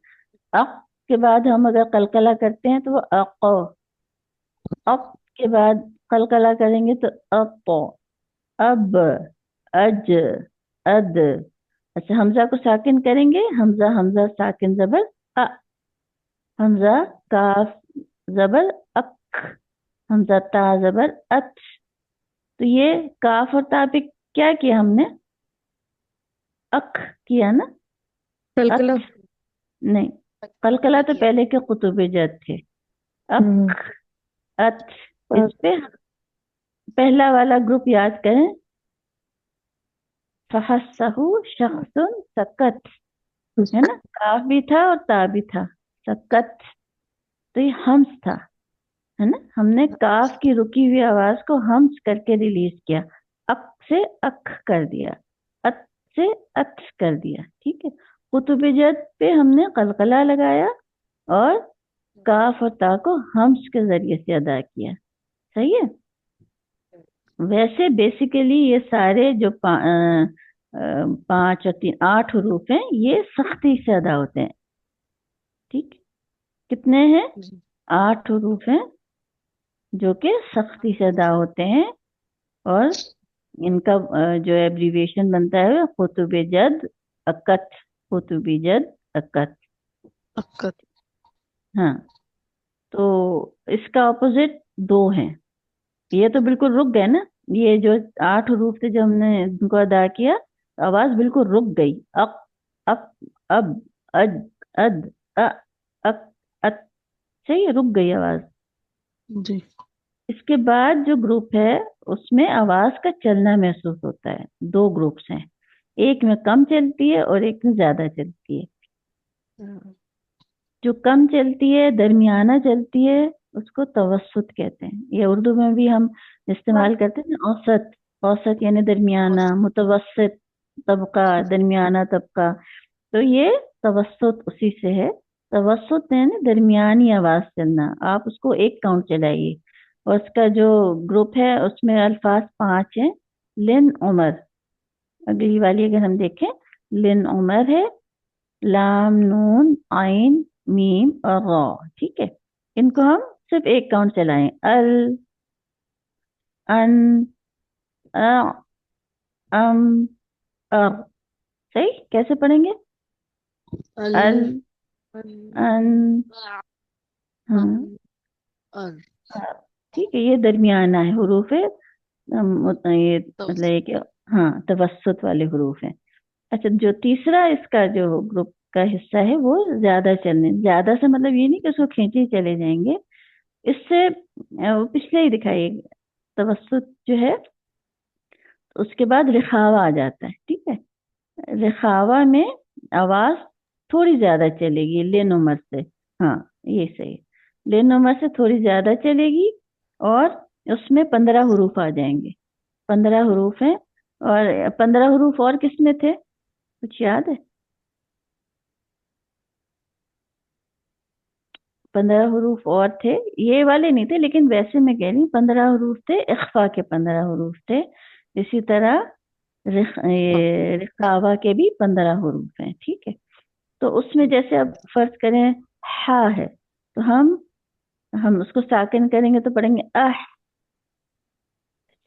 Speaker 1: अक के बाद हम अगर कलकला करते हैं तो वो अक, अक के बाद कलकला करेंगे तो अप, अब, अज, अद। अच्छा, हमजा को साकिन करेंगे, हमजा, हमजा साकिन जबर अ, हमजा, काफ जबर अक, हमजा ता जबर अत। तो ये काफ और ता पे क्या किया हमने? अक किया ना, अत
Speaker 3: कलकला।
Speaker 1: नहीं। कलकला तो पहले के कुतुब जद थे।
Speaker 3: हम्म
Speaker 1: अक, अत, इस पे पहला वाला ग्रुप याद करें, फहस्सहु शख्सुन सकत, है ना, काफ भी था और ता भी था, सकत, तो ये हम्स था, है ना, हमने काफ की रुकी हुई आवाज को हम्स करके रिलीज किया, अक से अक कर दिया, अत से अत कर दिया, ठीक है। कुतुब जद पे हमने कलकला लगाया और काफ और ता को हम्स के जरिए से अदा किया, सही है। वैसे बेसिकली ये सारे जो पांच और तीन 8 हरूफ हैं, ये सख्ती से अदा होते हैं, ठीक। कितने हैं?
Speaker 5: जी
Speaker 1: 8 हरूफ हैं जो कि सख्ती से अदा होते हैं, और इनका जो एब्रीविएशन बनता है कुतुब जद अकत, कुतुब जद अकत।
Speaker 5: अक्कत।
Speaker 1: हाँ, तो इसका ऑपोजिट 2 हैं। ये तो बिल्कुल रुक गए ना, ये जो 8 हरूफ थे जो हमने इनको अदा किया, आवाज बिल्कुल रुक गई, अक, अक, अब, अज, अद, अ, अक, अत, सही है, रुक गई आवाज।
Speaker 5: जी
Speaker 1: इसके बाद जो ग्रुप है उसमें आवाज का चलना महसूस होता है। 2 ग्रुप्स हैं, एक में कम चलती है और एक में ज्यादा चलती है। जो कम चलती है, दरमियाना चलती है, उसको तवस्सुत कहते हैं। ये उर्दू में भी हम इस्तेमाल करते हैं ना, औसत, औसत यानी दरमियाना, मुतवस्सित तबका, दरमियाना तबका, तो ये तवस्सुत उसी से है। तवस्सुत यानी दरमियानी आवाज चलना, आप उसको एक काउंट चलाइए, और उसका जो ग्रुप है उसमें अल्फाज 5 हैं। लिन उमर, अगली वाली अगर हम देखें, लिन उमर है, लाम नून आइन मीम और रॉ, ठीक है। इनको हम सिर्फ एक काउंट चलाएं, अल, अन, अ, अम, अर, सही। कैसे पढ़ेंगे?
Speaker 5: अल
Speaker 1: अल,
Speaker 5: अल
Speaker 1: अन,
Speaker 5: अम
Speaker 1: हाँ,
Speaker 5: अर
Speaker 1: अर, ठीक है, ये दरमियाना है, हरूफ है, ये मतलब
Speaker 5: तवस्सुत।
Speaker 1: ये क्या, हाँ, तवस्सुत वाले हरूफ हैं। अच्छा, जो तीसरा इसका जो ग्रुप का हिस्सा है वो ज्यादा चलने, ज्यादा से मतलब ये नहीं कि उसको खींचे ही चले जाएंगे, इससे वो पिछले ही दिखाइए, तवस्सुत जो है उसके बाद रिखावा आ जाता है, ठीक है। रिखावा में आवाज थोड़ी ज्यादा चलेगी लेन उमर से, हाँ ये सही, लेन उमर से थोड़ी ज्यादा चलेगी, और उसमें 15 हरूफ आ जाएंगे। 15 हरूफ हैं, और 15 हरूफ और किसमें थे, कुछ याद है? 15 हरूफ और थे, ये वाले नहीं थे, लेकिन वैसे मैं कह रही हूँ 15 हरूफ थे, इख्फा के 15 हरूफ थे। इसी तरह
Speaker 5: हाँ
Speaker 1: ये रिखावा के भी 15 हरूफ हैं, ठीक है। तो उसमें जैसे अब फर्ज करें हा है, तो हम उसको साकिन करेंगे तो पढ़ेंगे अह,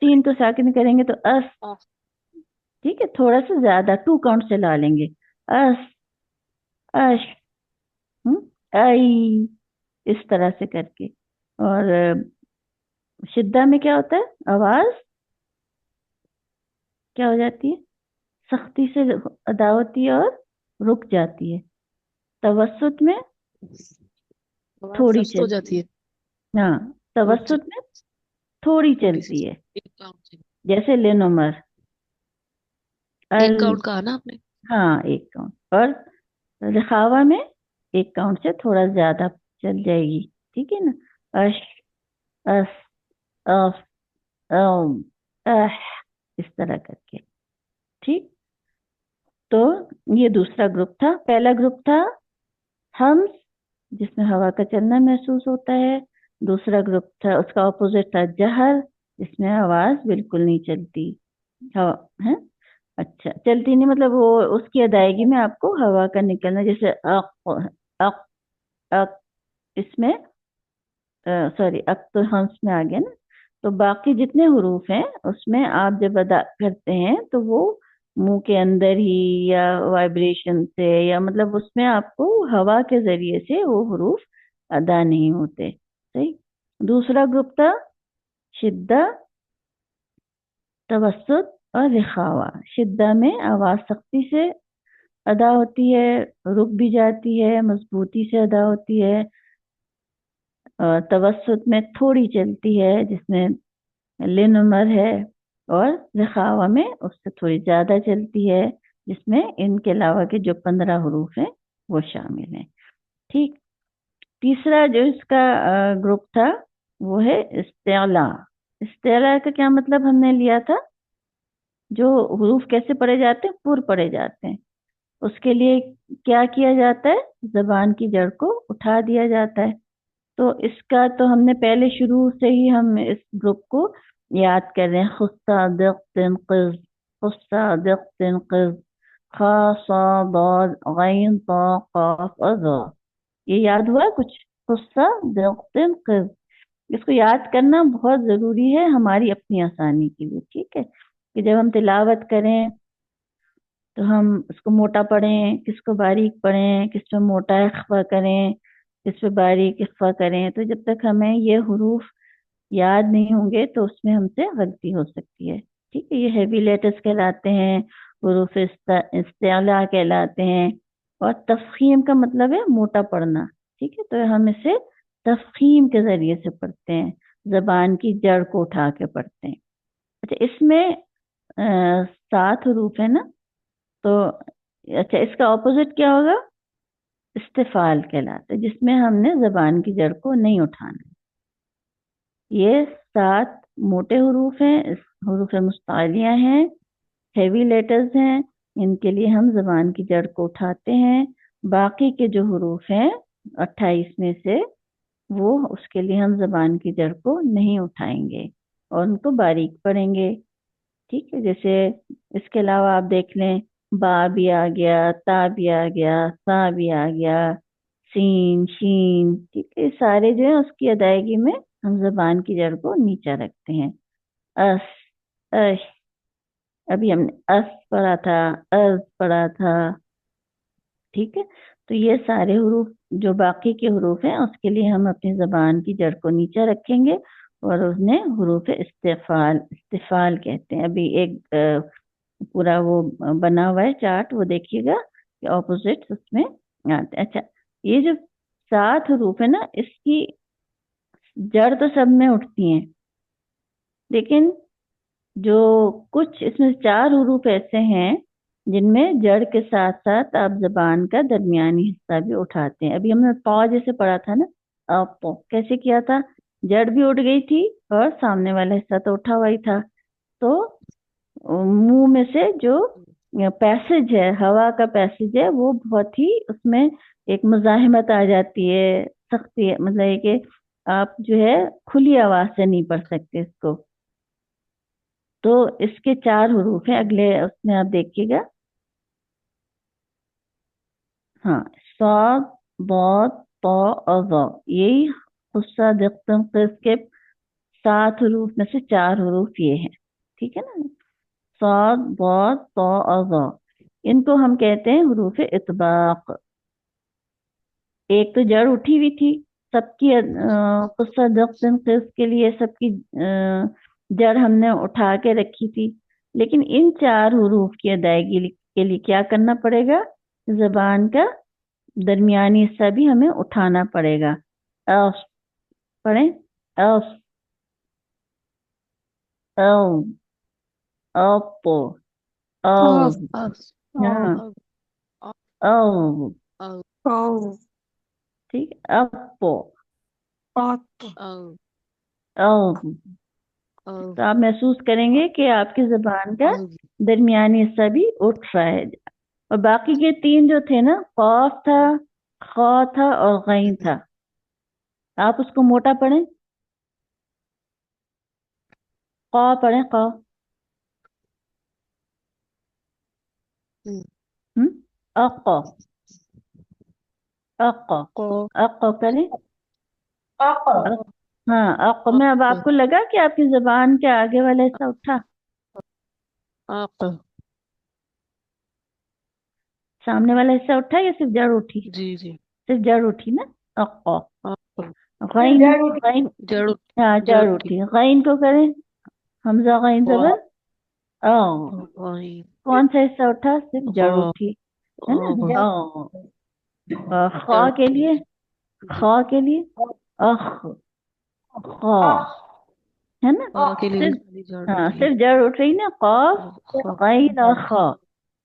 Speaker 1: सीन को साकिन करेंगे तो अस,
Speaker 5: आ,
Speaker 1: ठीक है, थोड़ा सा ज्यादा 2 काउंट चला लेंगे, अस, अश, आई, इस तरह से करके। और शिद्दा में क्या होता है, आवाज क्या हो जाती है, सख्ती से अदा होती है और रुक जाती है। तवस्सुत में
Speaker 5: आवाज
Speaker 1: थोड़ी
Speaker 5: सख्त हो
Speaker 1: चलती
Speaker 5: जाती
Speaker 1: है,
Speaker 5: है।
Speaker 1: हाँ,
Speaker 5: रुक जा
Speaker 1: तवस्सुत में थोड़ी
Speaker 5: थोड़ी सी।
Speaker 1: चलती है,
Speaker 5: एक काउंट से।
Speaker 1: जैसे लेन उमर, अल,
Speaker 5: एक काउंट कहा ना आपने।
Speaker 1: हाँ एक काउंट, और रिखावा में एक काउंट से थोड़ा ज्यादा चल जाएगी, ठीक है ना, अश, अस, अफ, अम, अह, इस तरह करके, ठीक। तो ये दूसरा ग्रुप था। पहला ग्रुप था हम्स, जिसमें हवा का चलना महसूस होता है। दूसरा ग्रुप था, उसका ऑपोजिट था जहर, जिसमें आवाज बिल्कुल नहीं चलती, हवा है, अच्छा चलती नहीं मतलब वो उसकी अदायगी में आपको हवा का निकलना, जैसे अक, अक, अक, इसमें सॉरी, अक तो हंस में आ गया ना। तो बाकी जितने हरूफ हैं उसमें आप जब अदा करते हैं तो वो मुंह के अंदर ही या वाइब्रेशन से, या मतलब उसमें आपको हवा के जरिए से वो हरूफ अदा नहीं होते, सही। दूसरा ग्रुप था शिद्दा, तवस्सुत और रिखावा। शिद्दा में आवाज सख्ती से अदा होती है, रुक भी जाती है, मजबूती से अदा होती है। तवस्सुत में थोड़ी चलती है, जिसमें लिन उमर है, और रखावा में उससे थोड़ी ज्यादा चलती है, जिसमें इनके अलावा के जो 15 हरूफ हैं वो शामिल हैं। ठीक। तीसरा जो इसका ग्रुप था वो है इस्तेला। इस्तेला का क्या मतलब हमने लिया था? जो हरूफ कैसे पढ़े जाते हैं? पुर पढ़े जाते हैं। उसके लिए क्या किया जाता है? जबान की जड़ को उठा दिया जाता है। तो इसका तो हमने पहले शुरू से ही हम इस ग्रुप को याद कर रहे हैं। खुस्सा दिक तिनक़िज़, खुस्सा दिक तिनक़िज़, खा सा दाद गैन ता काफ अज़ा। ये याद हुआ कुछ? खुस्सा दिक तिनक़िज़, इसको याद करना बहुत जरूरी है हमारी अपनी आसानी के लिए। ठीक है, कि जब हम तिलावत करें तो हम उसको मोटा पढ़ें, किसको बारीक पढ़ें, किस पे मोटा इख्फा करें, किस पे बारीक इख्फा करें। तो जब तक हमें ये हुरूफ याद नहीं होंगे तो उसमें हमसे गलती हो सकती है। ठीक है, ये हैवी लेटर्स कहलाते हैं, हुरूफ इस्तिला कहलाते हैं। और तफखीम का मतलब है मोटा पढ़ना। ठीक है, तो हम इसे तफखीम के जरिए से पढ़ते हैं, जबान की जड़ को उठा के पढ़ते हैं। अच्छा, इसमें 7 हुरूफ है ना? तो अच्छा, इसका ऑपोजिट क्या होगा? इस्तिफाल कहलाता है, जिसमें हमने जबान की जड़ को नहीं उठाना। ये 7 मोटे हरूफ हैं, हरूफ मुस्तालिया हैं, हैवी लेटर्स हैं। इनके लिए हम जबान की जड़ को उठाते हैं। बाकी के जो हरूफ हैं 28 में से, वो उसके लिए हम जबान की जड़ को नहीं उठाएंगे और उनको बारीक पढ़ेंगे। ठीक है, जैसे इसके अलावा आप देख लें, बा भी आ गया, ता भी आ गया, सा भी आ गया, सीन, शीन। ठीक है, ये सारे जो है उसकी अदायगी में हम जबान की जड़ को नीचा रखते हैं। अस, अश, अभी हमने अस पढ़ा था, अज पढ़ा था। ठीक है, तो ये सारे हरूफ जो बाकी के हरूफ हैं उसके लिए हम अपनी जबान की जड़ को नीचा रखेंगे और उन्हें हरूफ इस्तिफाल, इस्तिफाल कहते हैं। अभी एक पूरा वो बना हुआ है चार्ट, वो देखिएगा कि ऑपोजिट उसमें आते हैं। अच्छा, ये जो 7 हरूफ है ना, इसकी जड़ तो सब में उठती हैं, लेकिन जो कुछ इसमें 4 हरूफ ऐसे हैं जिनमें जड़ के साथ साथ आप जबान का दरमियानी हिस्सा भी उठाते हैं। अभी हमने पौ जैसे पढ़ा था ना, पौ कैसे किया था? जड़ भी उठ गई थी और सामने वाला हिस्सा तो उठा हुआ ही था। तो मुंह में से जो पैसेज है, हवा का पैसेज है, वो बहुत ही उसमें एक मुजाहिमत आ जाती है, सख्ती है, मतलब है कि आप जो है खुली आवाज से नहीं पढ़ सकते इसको। तो इसके 4 हरूफ हैं, अगले उसमें आप देखिएगा। हाँ, साद, बहुत, तो और ज़ा, यही खुस्सा दिक्तम के 7 हरूफ में से 4 हरूफ ये हैं। ठीक है ना? साद, बहुत, तो और ज़ा, इनको हम कहते हैं हरूफ इतबाक। एक तो जड़ उठी हुई थी सबकी, खुस्सा दिक्तम के लिए सबकी जड़ हमने उठा के रखी थी, लेकिन इन 4 हरूफ की अदायगी के लिए क्या करना पड़ेगा? जबान का दरमियानी हिस्सा भी हमें उठाना पड़ेगा। अफ, पढ़ें, अफ, अव, अप,
Speaker 3: ऑफ,
Speaker 1: अव,
Speaker 5: us,
Speaker 1: हाँ,
Speaker 5: of, of,
Speaker 1: अव,
Speaker 5: of,
Speaker 3: ऑफ,
Speaker 1: ठीक है, अप,
Speaker 3: ऑफ,
Speaker 5: of,
Speaker 1: अव।
Speaker 5: of,
Speaker 1: तो आप महसूस करेंगे कि आपकी जबान का
Speaker 5: of,
Speaker 1: दरमियानी हिस्सा भी उठ रहा है। और बाकी के 3 जो थे ना, कौफ था, खा था और गैन था, आप उसको मोटा पढ़ें। कौ पढ़ें, कौ।
Speaker 5: mm,
Speaker 1: हम्म, अक्को, अक्को,
Speaker 5: को,
Speaker 1: अक्को करें।
Speaker 2: अ,
Speaker 1: अक, हाँ, अक्को में अब
Speaker 5: को,
Speaker 1: आपको लगा कि आपकी जबान के आगे वाला हिस्सा उठा?
Speaker 5: आप,
Speaker 1: सामने वाला हिस्सा उठा या सिर्फ जड़ उठी?
Speaker 5: जी जी,
Speaker 1: सिर्फ जड़ उठी ना। अक्को,
Speaker 5: आप,
Speaker 1: गैन,
Speaker 2: जड़ उठी।
Speaker 1: गैन,
Speaker 5: जड़
Speaker 1: हाँ
Speaker 5: जड़
Speaker 1: जड़
Speaker 5: उठी,
Speaker 1: उठी। गैन को करें, हमजा गैन
Speaker 5: को,
Speaker 1: जबर, ओ।
Speaker 5: वही,
Speaker 1: कौन सा हिस्सा उठा? सिर्फ जड़
Speaker 5: को,
Speaker 1: उठी, है
Speaker 5: अब,
Speaker 1: ना? ओ। खा
Speaker 5: जड़
Speaker 1: के
Speaker 5: उठी,
Speaker 1: लिए,
Speaker 5: जी,
Speaker 1: खा के लिए, अख, खा,
Speaker 2: अ,
Speaker 1: है ना।
Speaker 5: के लिए
Speaker 1: सिर्फ,
Speaker 5: खाली जड़
Speaker 1: हाँ,
Speaker 5: उठी है।
Speaker 1: सिर्फ जड़ उठ रही ना, कॉफ
Speaker 5: खौफ
Speaker 1: गैन और ख,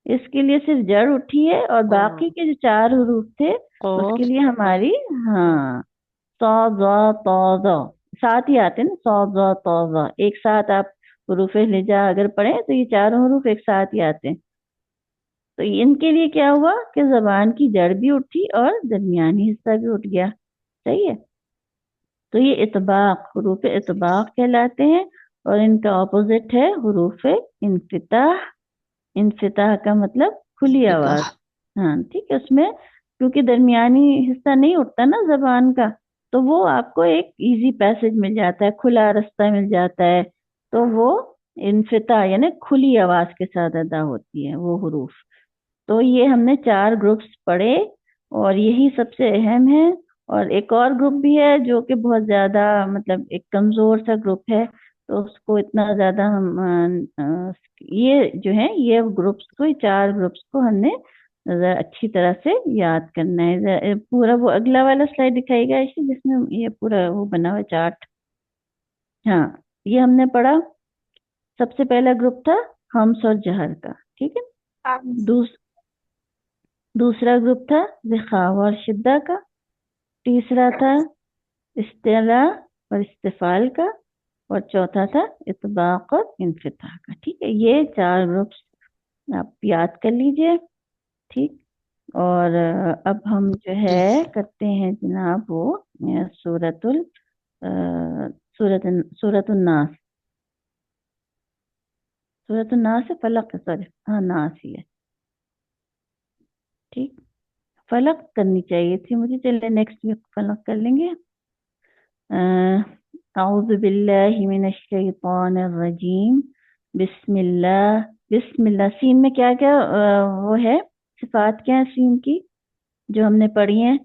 Speaker 1: इसके लिए सिर्फ जड़ उठी है, और बाकी के जो चार हरूफ थे उसके
Speaker 5: खौफ
Speaker 1: लिए हमारी, हाँ, सौ ज़ तौ ज़, साथ ही आते हैं ना, सौ ज़ तौ ज़, एक साथ आप हरूफ हिजा अगर पढ़े तो ये चारों हरूफ एक साथ ही आते हैं। तो इनके लिए क्या हुआ कि जबान की जड़ भी उठी और दरमियानी हिस्सा भी उठ गया। सही है। तो ये इतबाक, हरूफ इतबाक कहलाते हैं, और इनका ऑपोजिट है हरूफ इंफिताह। इंफिताह का मतलब खुली आवाज।
Speaker 5: फिताह।
Speaker 1: हाँ ठीक है, उसमें क्योंकि दरमियानी हिस्सा नहीं उठता ना जबान का, तो वो आपको एक इजी पैसेज मिल जाता है, खुला रास्ता मिल जाता है, तो वो इनफिता यानी खुली आवाज के साथ अदा होती है वो हरूफ। तो ये हमने चार ग्रुप्स पढ़े, और यही सबसे अहम है। और एक और ग्रुप भी है जो कि बहुत ज्यादा, मतलब एक कमजोर सा ग्रुप है, तो उसको इतना ज्यादा हम ये जो है ये ग्रुप्स को, ये चार ग्रुप्स को हमने जरा अच्छी तरह से याद करना है। पूरा वो अगला वाला स्लाइड दिखाएगा इसे, जिसमें ये पूरा वो बना हुआ चार्ट। हाँ, ये हमने पढ़ा। सबसे पहला ग्रुप था हम्स और जहर का, ठीक है। दूस, दूसरा ग्रुप था रिखाव और शिद्दा का। तीसरा था इस्तिला और इस्तिफाल का। और चौथा था इतबाक और इंफिताह का। ठीक है, ये चार ग्रुप्स आप याद कर लीजिए। ठीक। और अब हम जो
Speaker 5: जी।
Speaker 1: है करते हैं जनाब वो सूरतुल सूरत सूरतुल नास। सूरतुल नास है, फलक, सॉरी, हाँ नास ही है। ठीक, फलक करनी चाहिए थी मुझे, चलिए नेक्स्ट वीक फलक कर लेंगे। अऊज़ु बिल्लाहि मिनश शैतानिर रजीम। बिस्मिल्लाह। बिस्मिल्लाह, सीन में क्या क्या वो है, सिफात क्या है सीन की जो हमने पढ़ी है।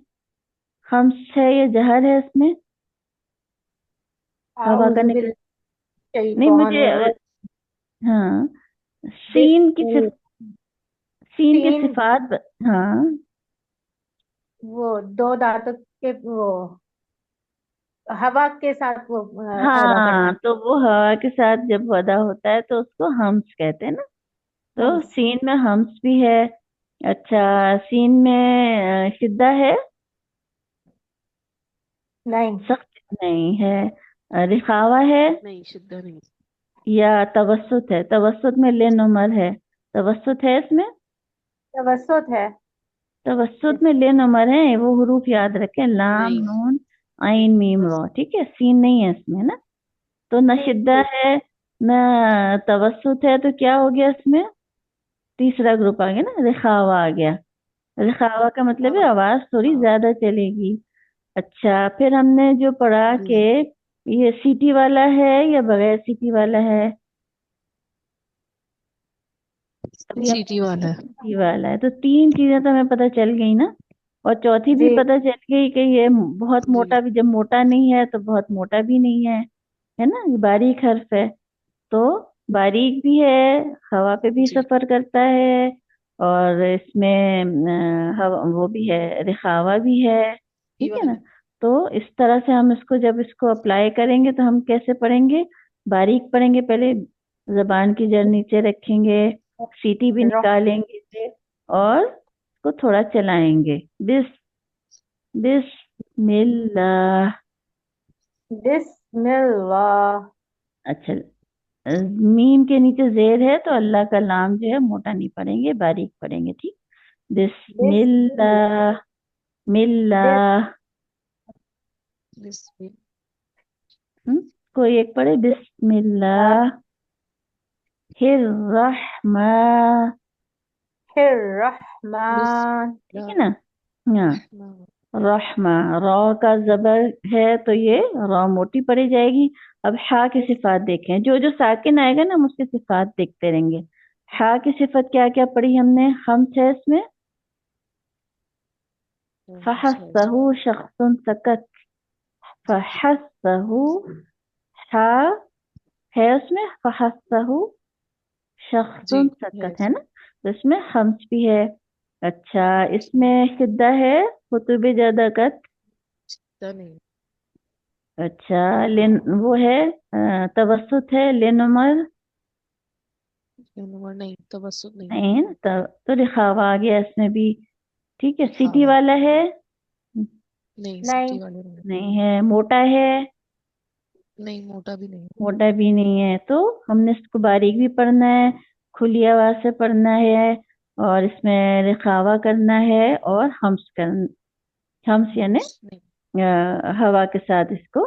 Speaker 1: खम्स है या जहर है इसमें, हवा का
Speaker 2: आऊज़ु
Speaker 1: निकल, नहीं मुझे
Speaker 2: बिल्लैहिश्शैतानिर्रजीम।
Speaker 1: हाँ, सीन की
Speaker 2: बिस्मिल
Speaker 1: सीन की
Speaker 2: तीन,
Speaker 1: सिफात हाँ,
Speaker 2: वो दो दांतों के वो हवा के साथ वो अदा करना
Speaker 1: हाँ,
Speaker 2: है।
Speaker 1: तो वो हवा के साथ जब अदा होता है तो उसको हम्स कहते हैं ना। तो
Speaker 2: हम्स।
Speaker 1: सीन में हम्स भी है। अच्छा, सीन में शिद्दा है,
Speaker 2: नहीं।
Speaker 1: सख्त नहीं है। रिखावा है,
Speaker 5: नहीं, शिद्दा नहीं।
Speaker 1: या तवस्सुत है, तवस्सुत में लेन उमर है, तवस्सुत है इसमें।
Speaker 2: तवस्सुत है।
Speaker 1: तवस्सुत में लेन उमर है, वो हुरूफ याद रखें, लाम
Speaker 5: नहीं।
Speaker 1: नून आइन मीम रो, ठीक है, सीन नहीं है इसमें ना। तो न
Speaker 2: ठीक
Speaker 1: शिद्दा
Speaker 2: ठीक।
Speaker 1: है न तवस्सुत है, तो क्या हो गया इसमें, तीसरा ग्रुप आ गया ना, रिखावा आ गया। रिखावा का मतलब है आवाज थोड़ी
Speaker 5: हाँ।
Speaker 1: ज्यादा चलेगी। अच्छा, फिर हमने जो पढ़ा कि
Speaker 5: जी।
Speaker 1: ये सीटी वाला है या बगैर सीटी वाला है। अभी हम
Speaker 5: सीटी वाला है।
Speaker 1: सीटी वाला है, तो तीन चीजें तो हमें पता चल गई ना। और चौथी भी
Speaker 2: जी।
Speaker 1: पता चल गई कि ये बहुत
Speaker 5: जी।
Speaker 1: मोटा भी, जब मोटा नहीं है तो बहुत मोटा भी नहीं है ना, ये बारीक हर्फ है। तो बारीक भी है, हवा पे भी
Speaker 5: जी।
Speaker 1: सफर करता है, और इसमें हवा वो भी है, रिखावा भी है।
Speaker 5: ई
Speaker 1: ठीक है ना।
Speaker 5: वाला।
Speaker 1: तो इस तरह से हम इसको, जब इसको अप्लाई करेंगे तो हम कैसे पढ़ेंगे, बारीक पढ़ेंगे पहले, जबान की जड़ नीचे रखेंगे, सीटी भी
Speaker 2: रॉ
Speaker 1: निकालेंगे, और इसको थोड़ा चलाएंगे। बिस्मिल्लाह।
Speaker 2: बिस्मिल्लाह।
Speaker 1: अच्छा, मीम के नीचे जेर है तो अल्लाह का नाम जो है मोटा नहीं पढ़ेंगे, बारीक पढ़ेंगे। ठीक।
Speaker 2: बिस
Speaker 1: बिस्मिल्लाह।
Speaker 2: बिस
Speaker 1: मिल्लाह।
Speaker 5: बिस्मिल।
Speaker 1: कोई एक पढ़े, बिस्मिल्लाह हिर रहमा।
Speaker 2: रहमान।
Speaker 1: ठीक है ना। हाँ,
Speaker 5: बिस्मिल्लाह।
Speaker 1: रहमा, रॉ का जबर है तो ये रॉ मोटी पड़ी जाएगी। अब हा की सिफात देखें, जो जो साकिन आएगा ना हम उसकी सिफात देखते रहेंगे। हा की सिफत क्या क्या पढ़ी हमने, हम थे इसमें, फहस्सहु शख्सुन सकत, फहस्सहु, हा है उसमें, फहस्सहु
Speaker 5: जी।
Speaker 1: शख्सुन सकत,
Speaker 5: यस।
Speaker 1: है ना, तो इसमें हम्स भी है। अच्छा, इसमें शिद्दा है, कुतुब जदकत,
Speaker 5: शिद्दा नहीं।
Speaker 1: अच्छा लेन वो है तवसुत है, लेनमर
Speaker 5: नंबर नहीं, तवस्सुत नहीं।
Speaker 1: नहीं है ना, तो लिखावा आ गया इसमें भी। ठीक है, सिटी
Speaker 5: खावा
Speaker 1: वाला है?
Speaker 5: नहीं,
Speaker 2: नहीं।
Speaker 5: सिटी वाले नहीं।
Speaker 1: नहीं है। मोटा है?
Speaker 5: नहीं, मोटा भी नहीं।
Speaker 1: मोटा भी नहीं है। तो हमने इसको बारीक भी पढ़ना है, खुली आवाज से पढ़ना है, और इसमें लिखावा करना है, और हम्स यानी
Speaker 5: नहीं,
Speaker 1: हवा के साथ इसको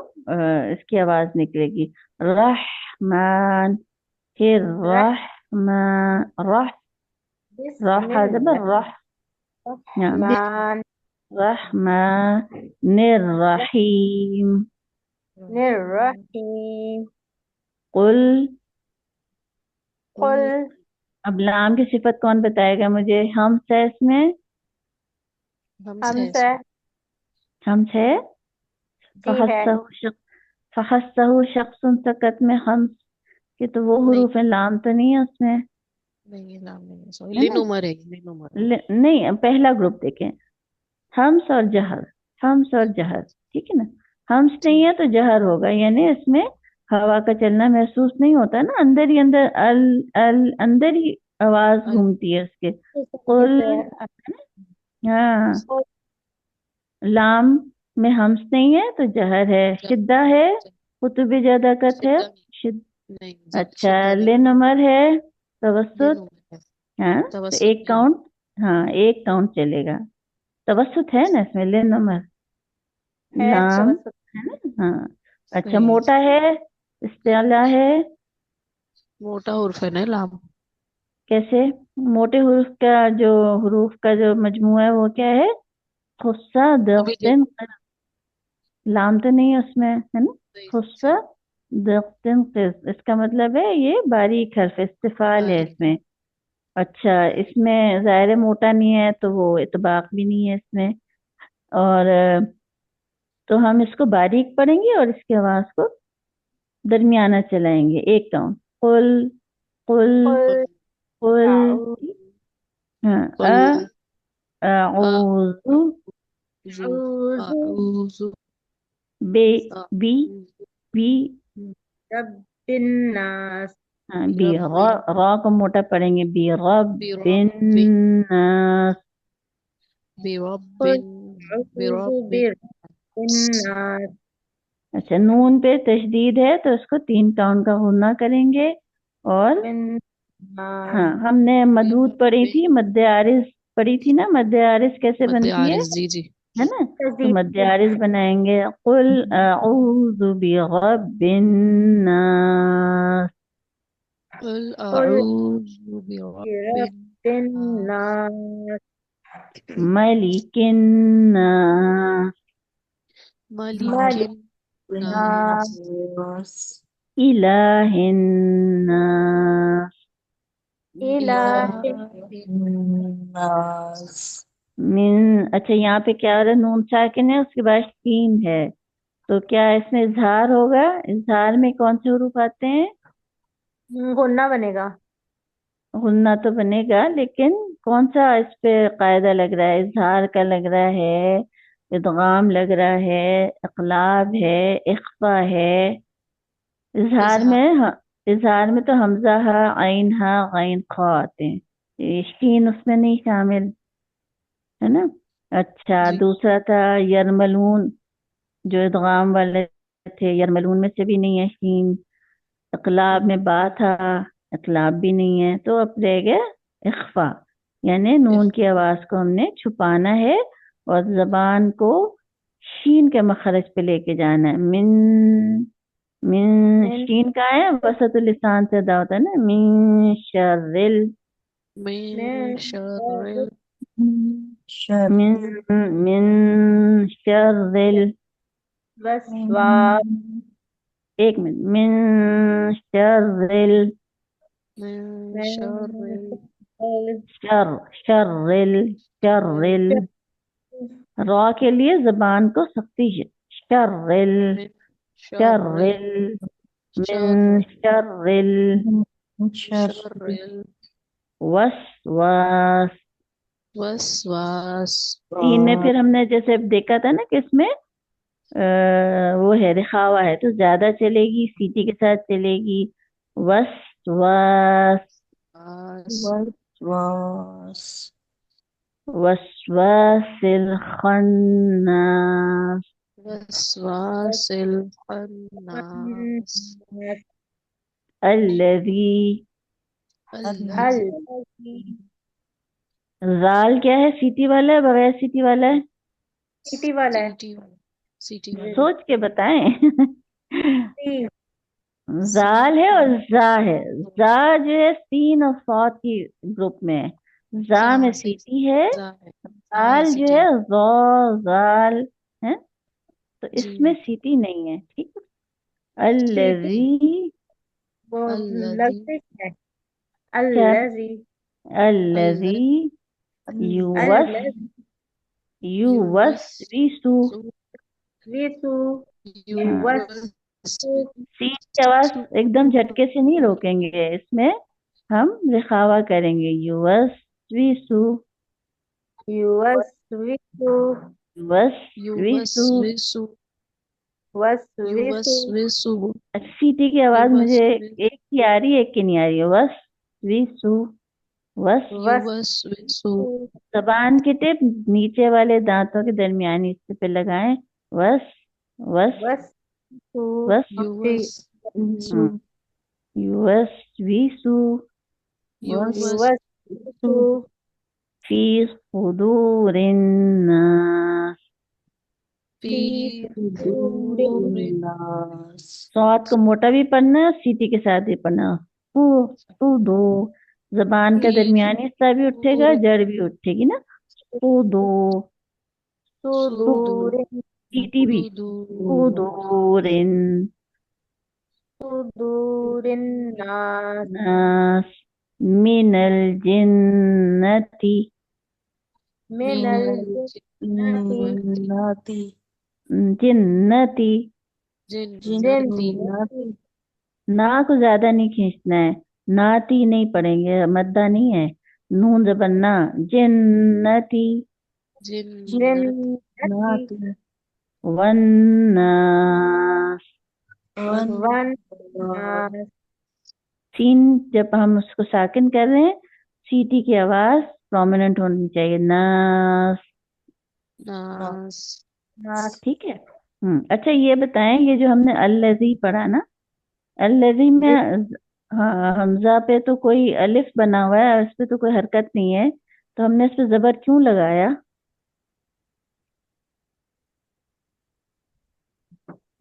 Speaker 1: इसकी आवाज निकलेगी। रहमान, फिर रहमान, राह जबर राह, हाँ,
Speaker 2: बिस्मिल्लाहिर्रहमानिर्रहीम।
Speaker 1: रहमानिर्रहीम। कुल,
Speaker 2: कुल
Speaker 1: अब लाम की सिफत कौन बताएगा मुझे? हम है इसमें?
Speaker 5: हमस है
Speaker 2: हमसे
Speaker 5: इसमें।
Speaker 1: हम है।
Speaker 2: जी है।
Speaker 1: फहस्सहु शख्सुन सकत में हम के, तो वो
Speaker 5: नहीं,
Speaker 1: हुरूफ लाम तो नहीं है उसमें,
Speaker 5: नहीं, ये नाम नहीं है, सॉरी,
Speaker 1: है ना?
Speaker 5: लिनुमर है, लिनुमर है।
Speaker 1: नहीं, पहला ग्रुप देखें, हम्स और जहर, हम्स और जहर, ठीक है ना? हम्स नहीं
Speaker 5: ठीक।
Speaker 1: है तो जहर होगा, यानी इसमें हवा का चलना महसूस नहीं होता ना, अंदर ही अंदर अल अल अंदर ही आवाज
Speaker 5: अल
Speaker 1: घूमती है उसके। कुल,
Speaker 2: जैसे
Speaker 1: हाँ, लाम में हम्स नहीं है तो जहर है।
Speaker 5: जब
Speaker 1: शिद्दा है, कुतुब ज्यादाकत है।
Speaker 5: शिद्दा
Speaker 1: शिद
Speaker 5: नहीं,
Speaker 1: अच्छा,
Speaker 5: शिद्दा नहीं,
Speaker 1: ले नंबर है, तवसुत,
Speaker 5: लिनुमर है।
Speaker 1: हाँ तो
Speaker 5: तवस्सुत
Speaker 1: एक
Speaker 5: नहीं है।
Speaker 1: काउंट, हाँ एक काउंट चलेगा। तवसुत है ना इसमें, ले नंबर,
Speaker 2: है
Speaker 1: लाम,
Speaker 2: तवससुत।
Speaker 1: है ना? हाँ। अच्छा,
Speaker 5: सही है
Speaker 1: मोटा
Speaker 5: जी।
Speaker 1: है, इस्तेला है।
Speaker 5: मोटा उर्फ है ना लाम।
Speaker 1: कैसे? मोटे हुरूफ का जो हुरूफ का जो मजमू है वो क्या है? खुस्सा
Speaker 5: अभी देख।
Speaker 1: दख्तिन, लाम तो नहीं है उसमें, है ना?
Speaker 5: सही
Speaker 1: खुस्सा
Speaker 5: सही।
Speaker 1: दख्तिन क़िस, इसका मतलब है ये बारीक हर्फ इस्तिफाल है
Speaker 5: बारीक।
Speaker 1: इसमें। अच्छा, इसमें ज़ाहिर मोटा नहीं है तो वो इतबाक भी नहीं है इसमें। और तो हम इसको बारीक पढ़ेंगे और इसकी आवाज को दरमियाना चलाएंगे, एक काउंट। कुल, कुल,
Speaker 2: कुल
Speaker 1: कुल,
Speaker 2: अऊज़ु
Speaker 1: हाँ,
Speaker 5: कुल
Speaker 1: अऊज़ु
Speaker 5: अऊज़ु
Speaker 1: बे, बी,
Speaker 5: अऊज़ु
Speaker 1: बी,
Speaker 2: रब्बिन नास।
Speaker 1: हाँ, बी,
Speaker 5: बिरब्बि
Speaker 1: रा को मोटा पढ़ेंगे, बी रब्बिन
Speaker 5: बिरब्बि
Speaker 1: नास।
Speaker 2: कुल
Speaker 5: बिरब्बिन
Speaker 2: अऊज़ु
Speaker 5: बिरब्बिन
Speaker 2: बिरब्बिन नास।
Speaker 1: अच्छा, नून पे तशदीद है तो इसको 3 काउंट का गुना करेंगे। और
Speaker 2: बिन
Speaker 1: हाँ,
Speaker 2: नास।
Speaker 1: हमने मदूद पढ़ी
Speaker 5: बिरब्बिन
Speaker 1: थी, मद्दे आरिज पढ़ी थी ना, मद्दे आरिज कैसे
Speaker 5: मध्य
Speaker 1: बनती
Speaker 5: आरिस, जी जी।
Speaker 1: है ना? तो
Speaker 2: तज़ीद
Speaker 1: मद्दे आरिज बनाएंगे। कुल अऊज़ु बिरब्बिन नास,
Speaker 5: कुल
Speaker 2: कुल
Speaker 5: अऊज़ु बिरब्बिन
Speaker 2: बिरब्बिन
Speaker 5: नास
Speaker 2: नास।
Speaker 1: मलिकिन नास,
Speaker 2: मलिक
Speaker 5: मलिकिन नास
Speaker 2: नास।
Speaker 1: इलाहिन नास,
Speaker 2: इलाहिन
Speaker 5: इलाहिन
Speaker 2: नास।
Speaker 1: मिन, अच्छा यहाँ पे क्या हो रहा है? नून साकिन है, उसके बाद शीन है, तो क्या इसमें इजहार होगा? इजहार में कौन से हरूफ आते हैं?
Speaker 2: गुन्ना बनेगा।
Speaker 1: गुन्ना तो बनेगा, लेकिन कौन सा इस पे कायदा लग रहा है? इजहार का लग रहा है, इदगाम लग रहा है, इकलाब है, इख्फा है? इजहार
Speaker 5: इजहार।
Speaker 1: में इजहार में तो हमजा हा, आइन हा, गैन खा आते हैं, ये शीन उसमें नहीं शामिल, है ना? अच्छा,
Speaker 5: जी।
Speaker 1: दूसरा था यरमलून, जो इदगाम वाले थे, यरमलून में से भी नहीं है शीन। इकलाब में बा था, इकलाब भी नहीं है, तो अब रह गया इख्फा, यानी नून की आवाज को हमने छुपाना है और जबान को शीन के मखरज पे लेके जाना है। मिन, मिन
Speaker 2: मिन
Speaker 1: शीन का है, वसतुल लिसान से अदा होता है ना, मिन शर्रिल,
Speaker 5: मिन
Speaker 2: मिन
Speaker 5: शर्रिल
Speaker 1: मिन, मिन शर्रिल,
Speaker 2: वस्वास।
Speaker 1: एक मिनट, मिन शर्रिल,
Speaker 5: मिन
Speaker 2: मिन
Speaker 5: शर्रिल
Speaker 1: शर, शर्रिल, शर्रिल, रॉ के लिए जबान को सख्ती से, शर्रिल,
Speaker 5: मिन शर्रिल
Speaker 1: शर्रिल, मिन
Speaker 5: शर्रिल
Speaker 1: शर्रिल
Speaker 5: शर्रिल
Speaker 1: वसवास।
Speaker 5: वसवास।
Speaker 1: तीन में फिर हमने जैसे देखा था ना, किसमें वो है रिखावा है तो ज्यादा चलेगी, सीटी के साथ चलेगी। वस वस
Speaker 5: वास
Speaker 3: वसवास
Speaker 1: वसवासिल खन्नास
Speaker 5: वसवासिल खन्नास
Speaker 1: अल्लज़ी।
Speaker 5: अल्लज़ी
Speaker 1: जाल क्या है, सीटी वाला है बगैर सीटी वाला है?
Speaker 2: सिटी वाला है।
Speaker 5: सीटी वाला
Speaker 1: सोच के बताएं।
Speaker 2: सी
Speaker 1: जाल है और जा है। जा जो है सीन और सौद की ग्रुप में है। जा में
Speaker 5: हाँ सही
Speaker 1: सीटी है,
Speaker 5: जा है
Speaker 1: जाल जो
Speaker 5: सीटी
Speaker 1: है जौ जाल है, तो
Speaker 5: जी
Speaker 1: इसमें सीटी नहीं है, ठीक है।
Speaker 2: सिटी
Speaker 1: अल्लज़ी
Speaker 2: वो
Speaker 5: अल्लज़ी
Speaker 2: लफ्ज़ है।
Speaker 1: क्या?
Speaker 2: अल्लज़ी
Speaker 1: अल्लज़ी युवस
Speaker 2: अल्लज़ी
Speaker 1: युवस्विसु।
Speaker 2: विसु
Speaker 5: युवस्विसु
Speaker 1: सीन की आवाज एकदम झटके से नहीं रोकेंगे, इसमें हम रिखावा करेंगे। युवस्विसु
Speaker 2: युवस्विसु
Speaker 1: युवस्विसु।
Speaker 5: युवस्विसु
Speaker 2: वस्विसु
Speaker 5: युवस्विसु
Speaker 1: सीटी की आवाज मुझे
Speaker 5: युवस्विसु
Speaker 1: एक की आ रही है, एक की नहीं आ रही है। वस्विसु वस।
Speaker 5: युवस्विसु
Speaker 1: जबान की टिप नीचे वाले दांतों के दरमियानी हिस्से पे लगाएं। वस वस
Speaker 2: वस्तु
Speaker 1: वस।
Speaker 5: युवस्विसु
Speaker 1: युवस्विसु
Speaker 5: युवस
Speaker 2: वस्तु
Speaker 1: फी सुदूरिन नास।
Speaker 5: फी
Speaker 2: फी
Speaker 5: सुदूरिन
Speaker 1: सौत को मोटा भी पढ़ना है, सीटी के साथ भी पढ़ना है। फू दो, जबान का
Speaker 5: फी
Speaker 1: दरमियानी हिस्सा भी उठेगा,
Speaker 5: सुदूरिन
Speaker 1: जड़ भी उठेगी ना। फू दो,
Speaker 5: सुदूर
Speaker 1: सीटी भी।
Speaker 5: सुदूर
Speaker 1: सुदूरिन
Speaker 2: सुदूरिन नास
Speaker 1: नास मिनल जिन्नती।
Speaker 2: मिनल
Speaker 5: मिनल
Speaker 2: जिन्नति
Speaker 3: जिन्नती
Speaker 1: जिन्नती।
Speaker 5: जिन्नती
Speaker 2: जिन्नति
Speaker 1: ना को ज्यादा नहीं खींचना है, नाती नहीं पढ़ेंगे, मद्दा नहीं है। नून जबन ना। जिन्नती
Speaker 5: जिन्नती
Speaker 2: जिन्नति
Speaker 1: वन्नास।
Speaker 2: वन नास
Speaker 1: सीन जब हम उसको साकिन कर रहे हैं, सीटी की आवाज प्रोमिनेंट होनी चाहिए। नास।
Speaker 5: नास
Speaker 2: नास
Speaker 1: ठीक है। अच्छा ये बताएं, ये जो हमने अल्लज़ी पढ़ा ना, अल्लज़ी में हाँ हमजा पे तो कोई अलिफ बना हुआ है, इस पे तो कोई हरकत नहीं है, तो हमने इस पे जबर क्यों लगाया?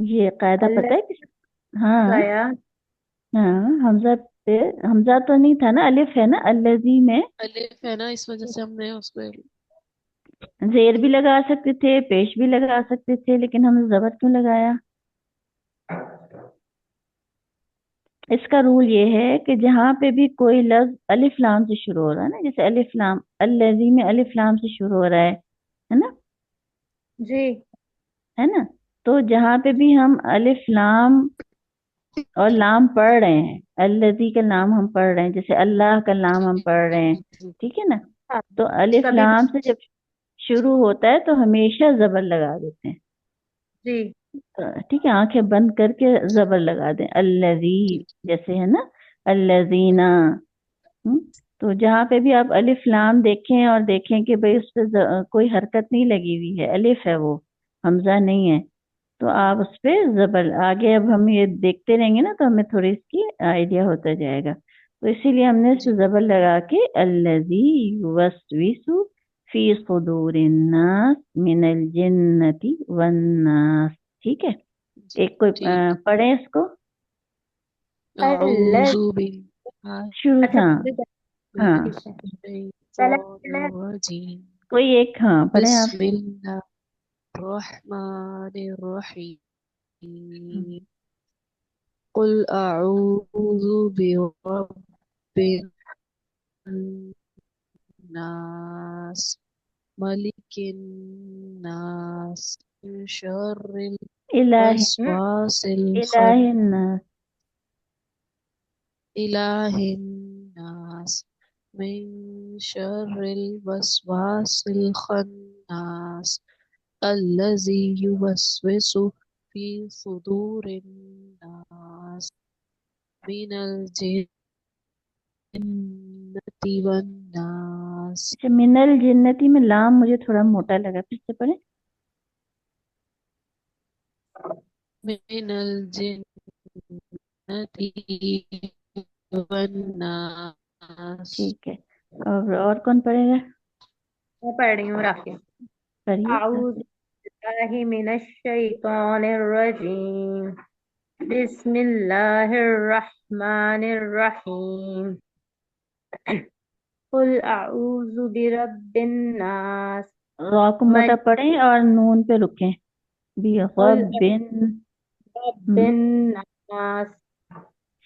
Speaker 1: ये कायदा
Speaker 2: अल्लाह
Speaker 1: पता है हाँ
Speaker 2: गाया
Speaker 1: हाँ। हमजा पे, हमजा तो नहीं था ना, अलिफ है ना अल्लज़ी में।
Speaker 5: अलिफ है ना, इस वजह से हमने उसको
Speaker 1: जेर भी लगा सकते थे, पेश भी लगा सकते थे, लेकिन हमने जबर क्यों लगाया? इसका रूल ये है कि जहाँ पे भी कोई लफ्ज अलिफ लाम से शुरू हो रहा है ना, जैसे अलिफ लाम, अल्लज़ी में अलिफ लाम से शुरू हो रहा है ना,
Speaker 2: जी
Speaker 1: है ना। तो जहाँ पे भी हम अलिफ लाम और लाम पढ़ रहे हैं, अल्लज़ी का नाम हम पढ़ रहे हैं, जैसे अल्लाह का नाम हम पढ़ रहे हैं, ठीक है ना।
Speaker 2: हाँ
Speaker 1: तो अलिफ
Speaker 2: कभी
Speaker 1: लाम से जब शुरू होता है तो हमेशा जबर लगा देते हैं।
Speaker 2: जी
Speaker 1: ठीक है, आंखें बंद करके जबर लगा दें। अल्लज़ी जैसे है ना, अल्लज़ीना। हम्म, तो जहाँ पे भी आप अलिफ लाम देखें और देखें कि भाई उस पर कोई हरकत नहीं लगी हुई है, अलिफ है वो, हमजा नहीं है, तो आप उस पे जबर, आगे अब हम ये देखते रहेंगे ना तो हमें थोड़ी इसकी आइडिया होता जाएगा, तो इसीलिए हमने इस पे
Speaker 5: जी
Speaker 1: जबर लगा के अल्लज़ी युवस्विसु फी सुदूरिन नास मिनल जिन्नति वन्नास। ठीक है।
Speaker 5: जी
Speaker 1: एक कोई
Speaker 5: ठीक
Speaker 1: पढ़े इसको
Speaker 2: अल्लाह
Speaker 5: अऊज़ु बिल्लाहि
Speaker 1: शुरू से।
Speaker 2: अच्छा
Speaker 1: हाँ
Speaker 2: ठीक
Speaker 1: हाँ,
Speaker 2: है पहले पहले
Speaker 5: मिनश्शैतानिर रजीम
Speaker 1: कोई एक हाँ पढ़े आप।
Speaker 5: बिस्मिल्लाहिर्रहमानिर्रहीम कुल अऊज़ु बिरब्बिन नास मलिकिन नास मिन शर्रिल
Speaker 1: इलाही
Speaker 5: वस्वासिल
Speaker 1: इलाहिन्नास।
Speaker 5: इलाहिन नास मिन शर्रिल वस्वासिल खन्नास الذي يوسوس في صدور الناس من الجنة والناس.
Speaker 1: اچھا، منل جنتی میں لام مجھے تھوڑا موٹا لگا، پھر سے پڑھیں.
Speaker 5: من الجنة والناس.
Speaker 1: ٹھیک ہے، اور کون پڑھے گا؟
Speaker 2: میں پڑھ رہی ہوں رافیہ.
Speaker 1: پڑھیے.
Speaker 2: اعوذ باللہ من الشیطان الرجیم. بسم اللہ الرحمن الرحیم. قل اعوذ برب الناس.
Speaker 1: را کو موٹا پڑھیں اور نون پہ رکیں. بھی
Speaker 2: قل
Speaker 1: بن.
Speaker 2: رب الناس.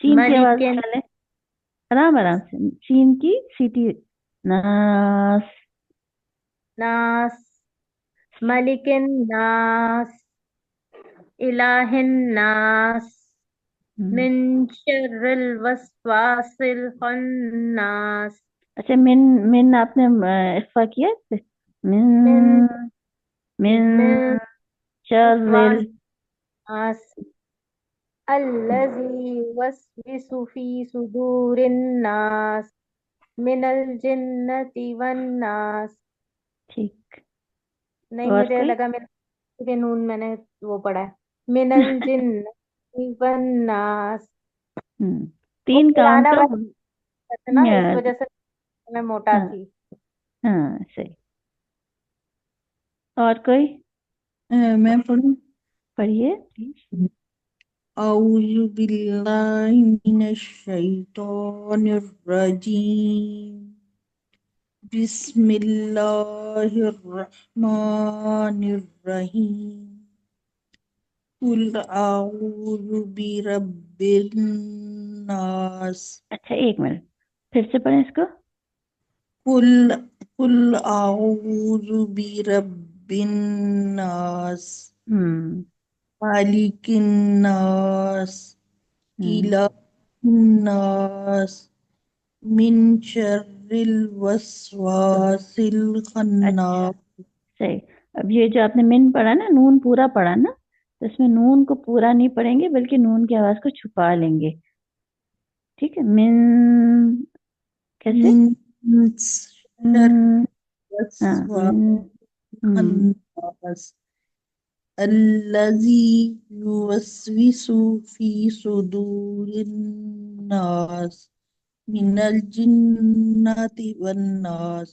Speaker 1: سین کی آواز
Speaker 2: ملک
Speaker 1: نکالیں، آرام آرام سے. سین کی سیٹی. ناس.
Speaker 2: الناس. ملک الناس. الہ الناس. من شر الوسواس الخناس.
Speaker 1: اچھا، من آپ نے اخفا کیا اس پہ؟ من من
Speaker 2: من
Speaker 1: شر
Speaker 2: وسواس الناس الذي يوسوس في صدور الناس من الجنة والناس.
Speaker 1: ٹھیک.
Speaker 2: نہیں،
Speaker 1: اور
Speaker 2: مجھے
Speaker 1: کوئی؟
Speaker 2: لگا میرے نون میں نے وہ پڑھا ہے. من الجنة والناس. وہ
Speaker 1: تین کاؤنٹ
Speaker 2: پرانا
Speaker 1: کا.
Speaker 2: والا تھا نا، اس وجہ سے میں موٹا
Speaker 1: ہاں
Speaker 2: تھی.
Speaker 1: ہاں صحیح. اور کوئی؟
Speaker 6: میں پڑھوں.
Speaker 1: پڑھیے.
Speaker 6: اعوذ باللہ من الشیطان الرجیم. بسم اللہ الرحمن الرحیم. قل اعوذ برب الناس.
Speaker 1: اچھا ایک منٹ، پھر سے پڑھیں اس کو.
Speaker 6: قل اعوذ برب الناس. مالک الناس. الہ الناس. من شر الوسواس الخناس.
Speaker 1: صحیح. اب یہ جو آپ نے من پڑھا نا، نون پورا پڑھا نا، تو اس میں نون کو پورا نہیں پڑھیں گے بلکہ نون کی آواز کو چھپا لیں گے. ٹھیک ہے. من کیسے؟
Speaker 6: من شر
Speaker 1: ہاں
Speaker 6: الوسواس الخناس الذي يوسوس في صدور الناس من الجنة والناس.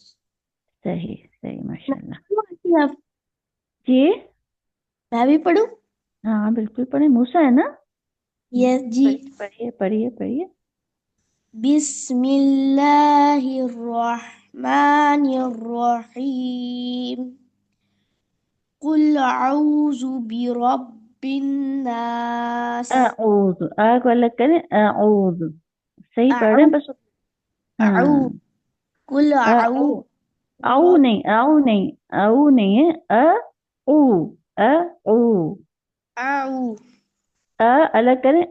Speaker 1: صحیح صحیح، ماشاء اللہ. جی
Speaker 6: میں بھی پڑھوں؟
Speaker 1: ہاں بالکل پڑھیں. موسیٰ ہے نا؟
Speaker 6: یس جی.
Speaker 1: پڑھیے پڑھیے پڑھیے.
Speaker 6: بسم اللہ الرحمن الرحیم. قل اعوذ برب الناس.
Speaker 1: اعوذ، آ کو الگ کریں. اعوذ صحیح پڑھ رہے ہیں بس.
Speaker 6: اعوذ. قل اعوذ.
Speaker 1: او نہیں، او نہیں، او نہیں ہے. او او
Speaker 6: اعوذ.
Speaker 1: الگ کریں.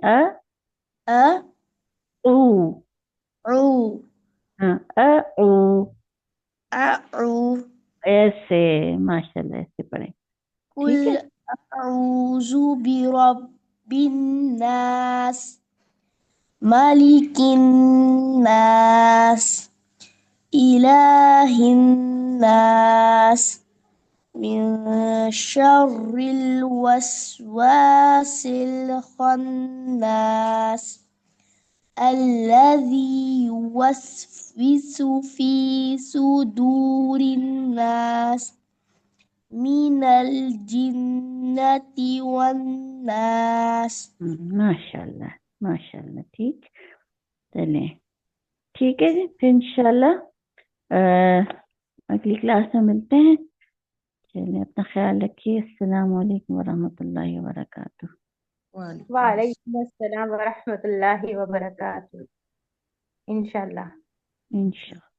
Speaker 1: او.
Speaker 6: اعوذ.
Speaker 1: ہاں او.
Speaker 6: اعوذ.
Speaker 1: ایسے ماشاء اللہ، ایسے پڑھیں. ٹھیک ہے.
Speaker 6: قل اعوذ برب الناس. ملک الناس. الہ الناس. من شر الوسواس الخناس الذي يوسوس في صدور الناس من الجنة والناس.
Speaker 1: ماشاء اللہ ماشاء اللہ. ٹھیک، چلیں. ٹھیک ہے جی، پھر انشاءاللہ اگلی کلاس میں ملتے ہیں. چلیں، اپنا خیال رکھیے. السلام علیکم ورحمۃ اللہ وبرکاتہ.
Speaker 2: وعلیکم السلام ورحمۃ اللہ وبرکاتہ. انشاءاللہ.
Speaker 1: انشاءاللہ.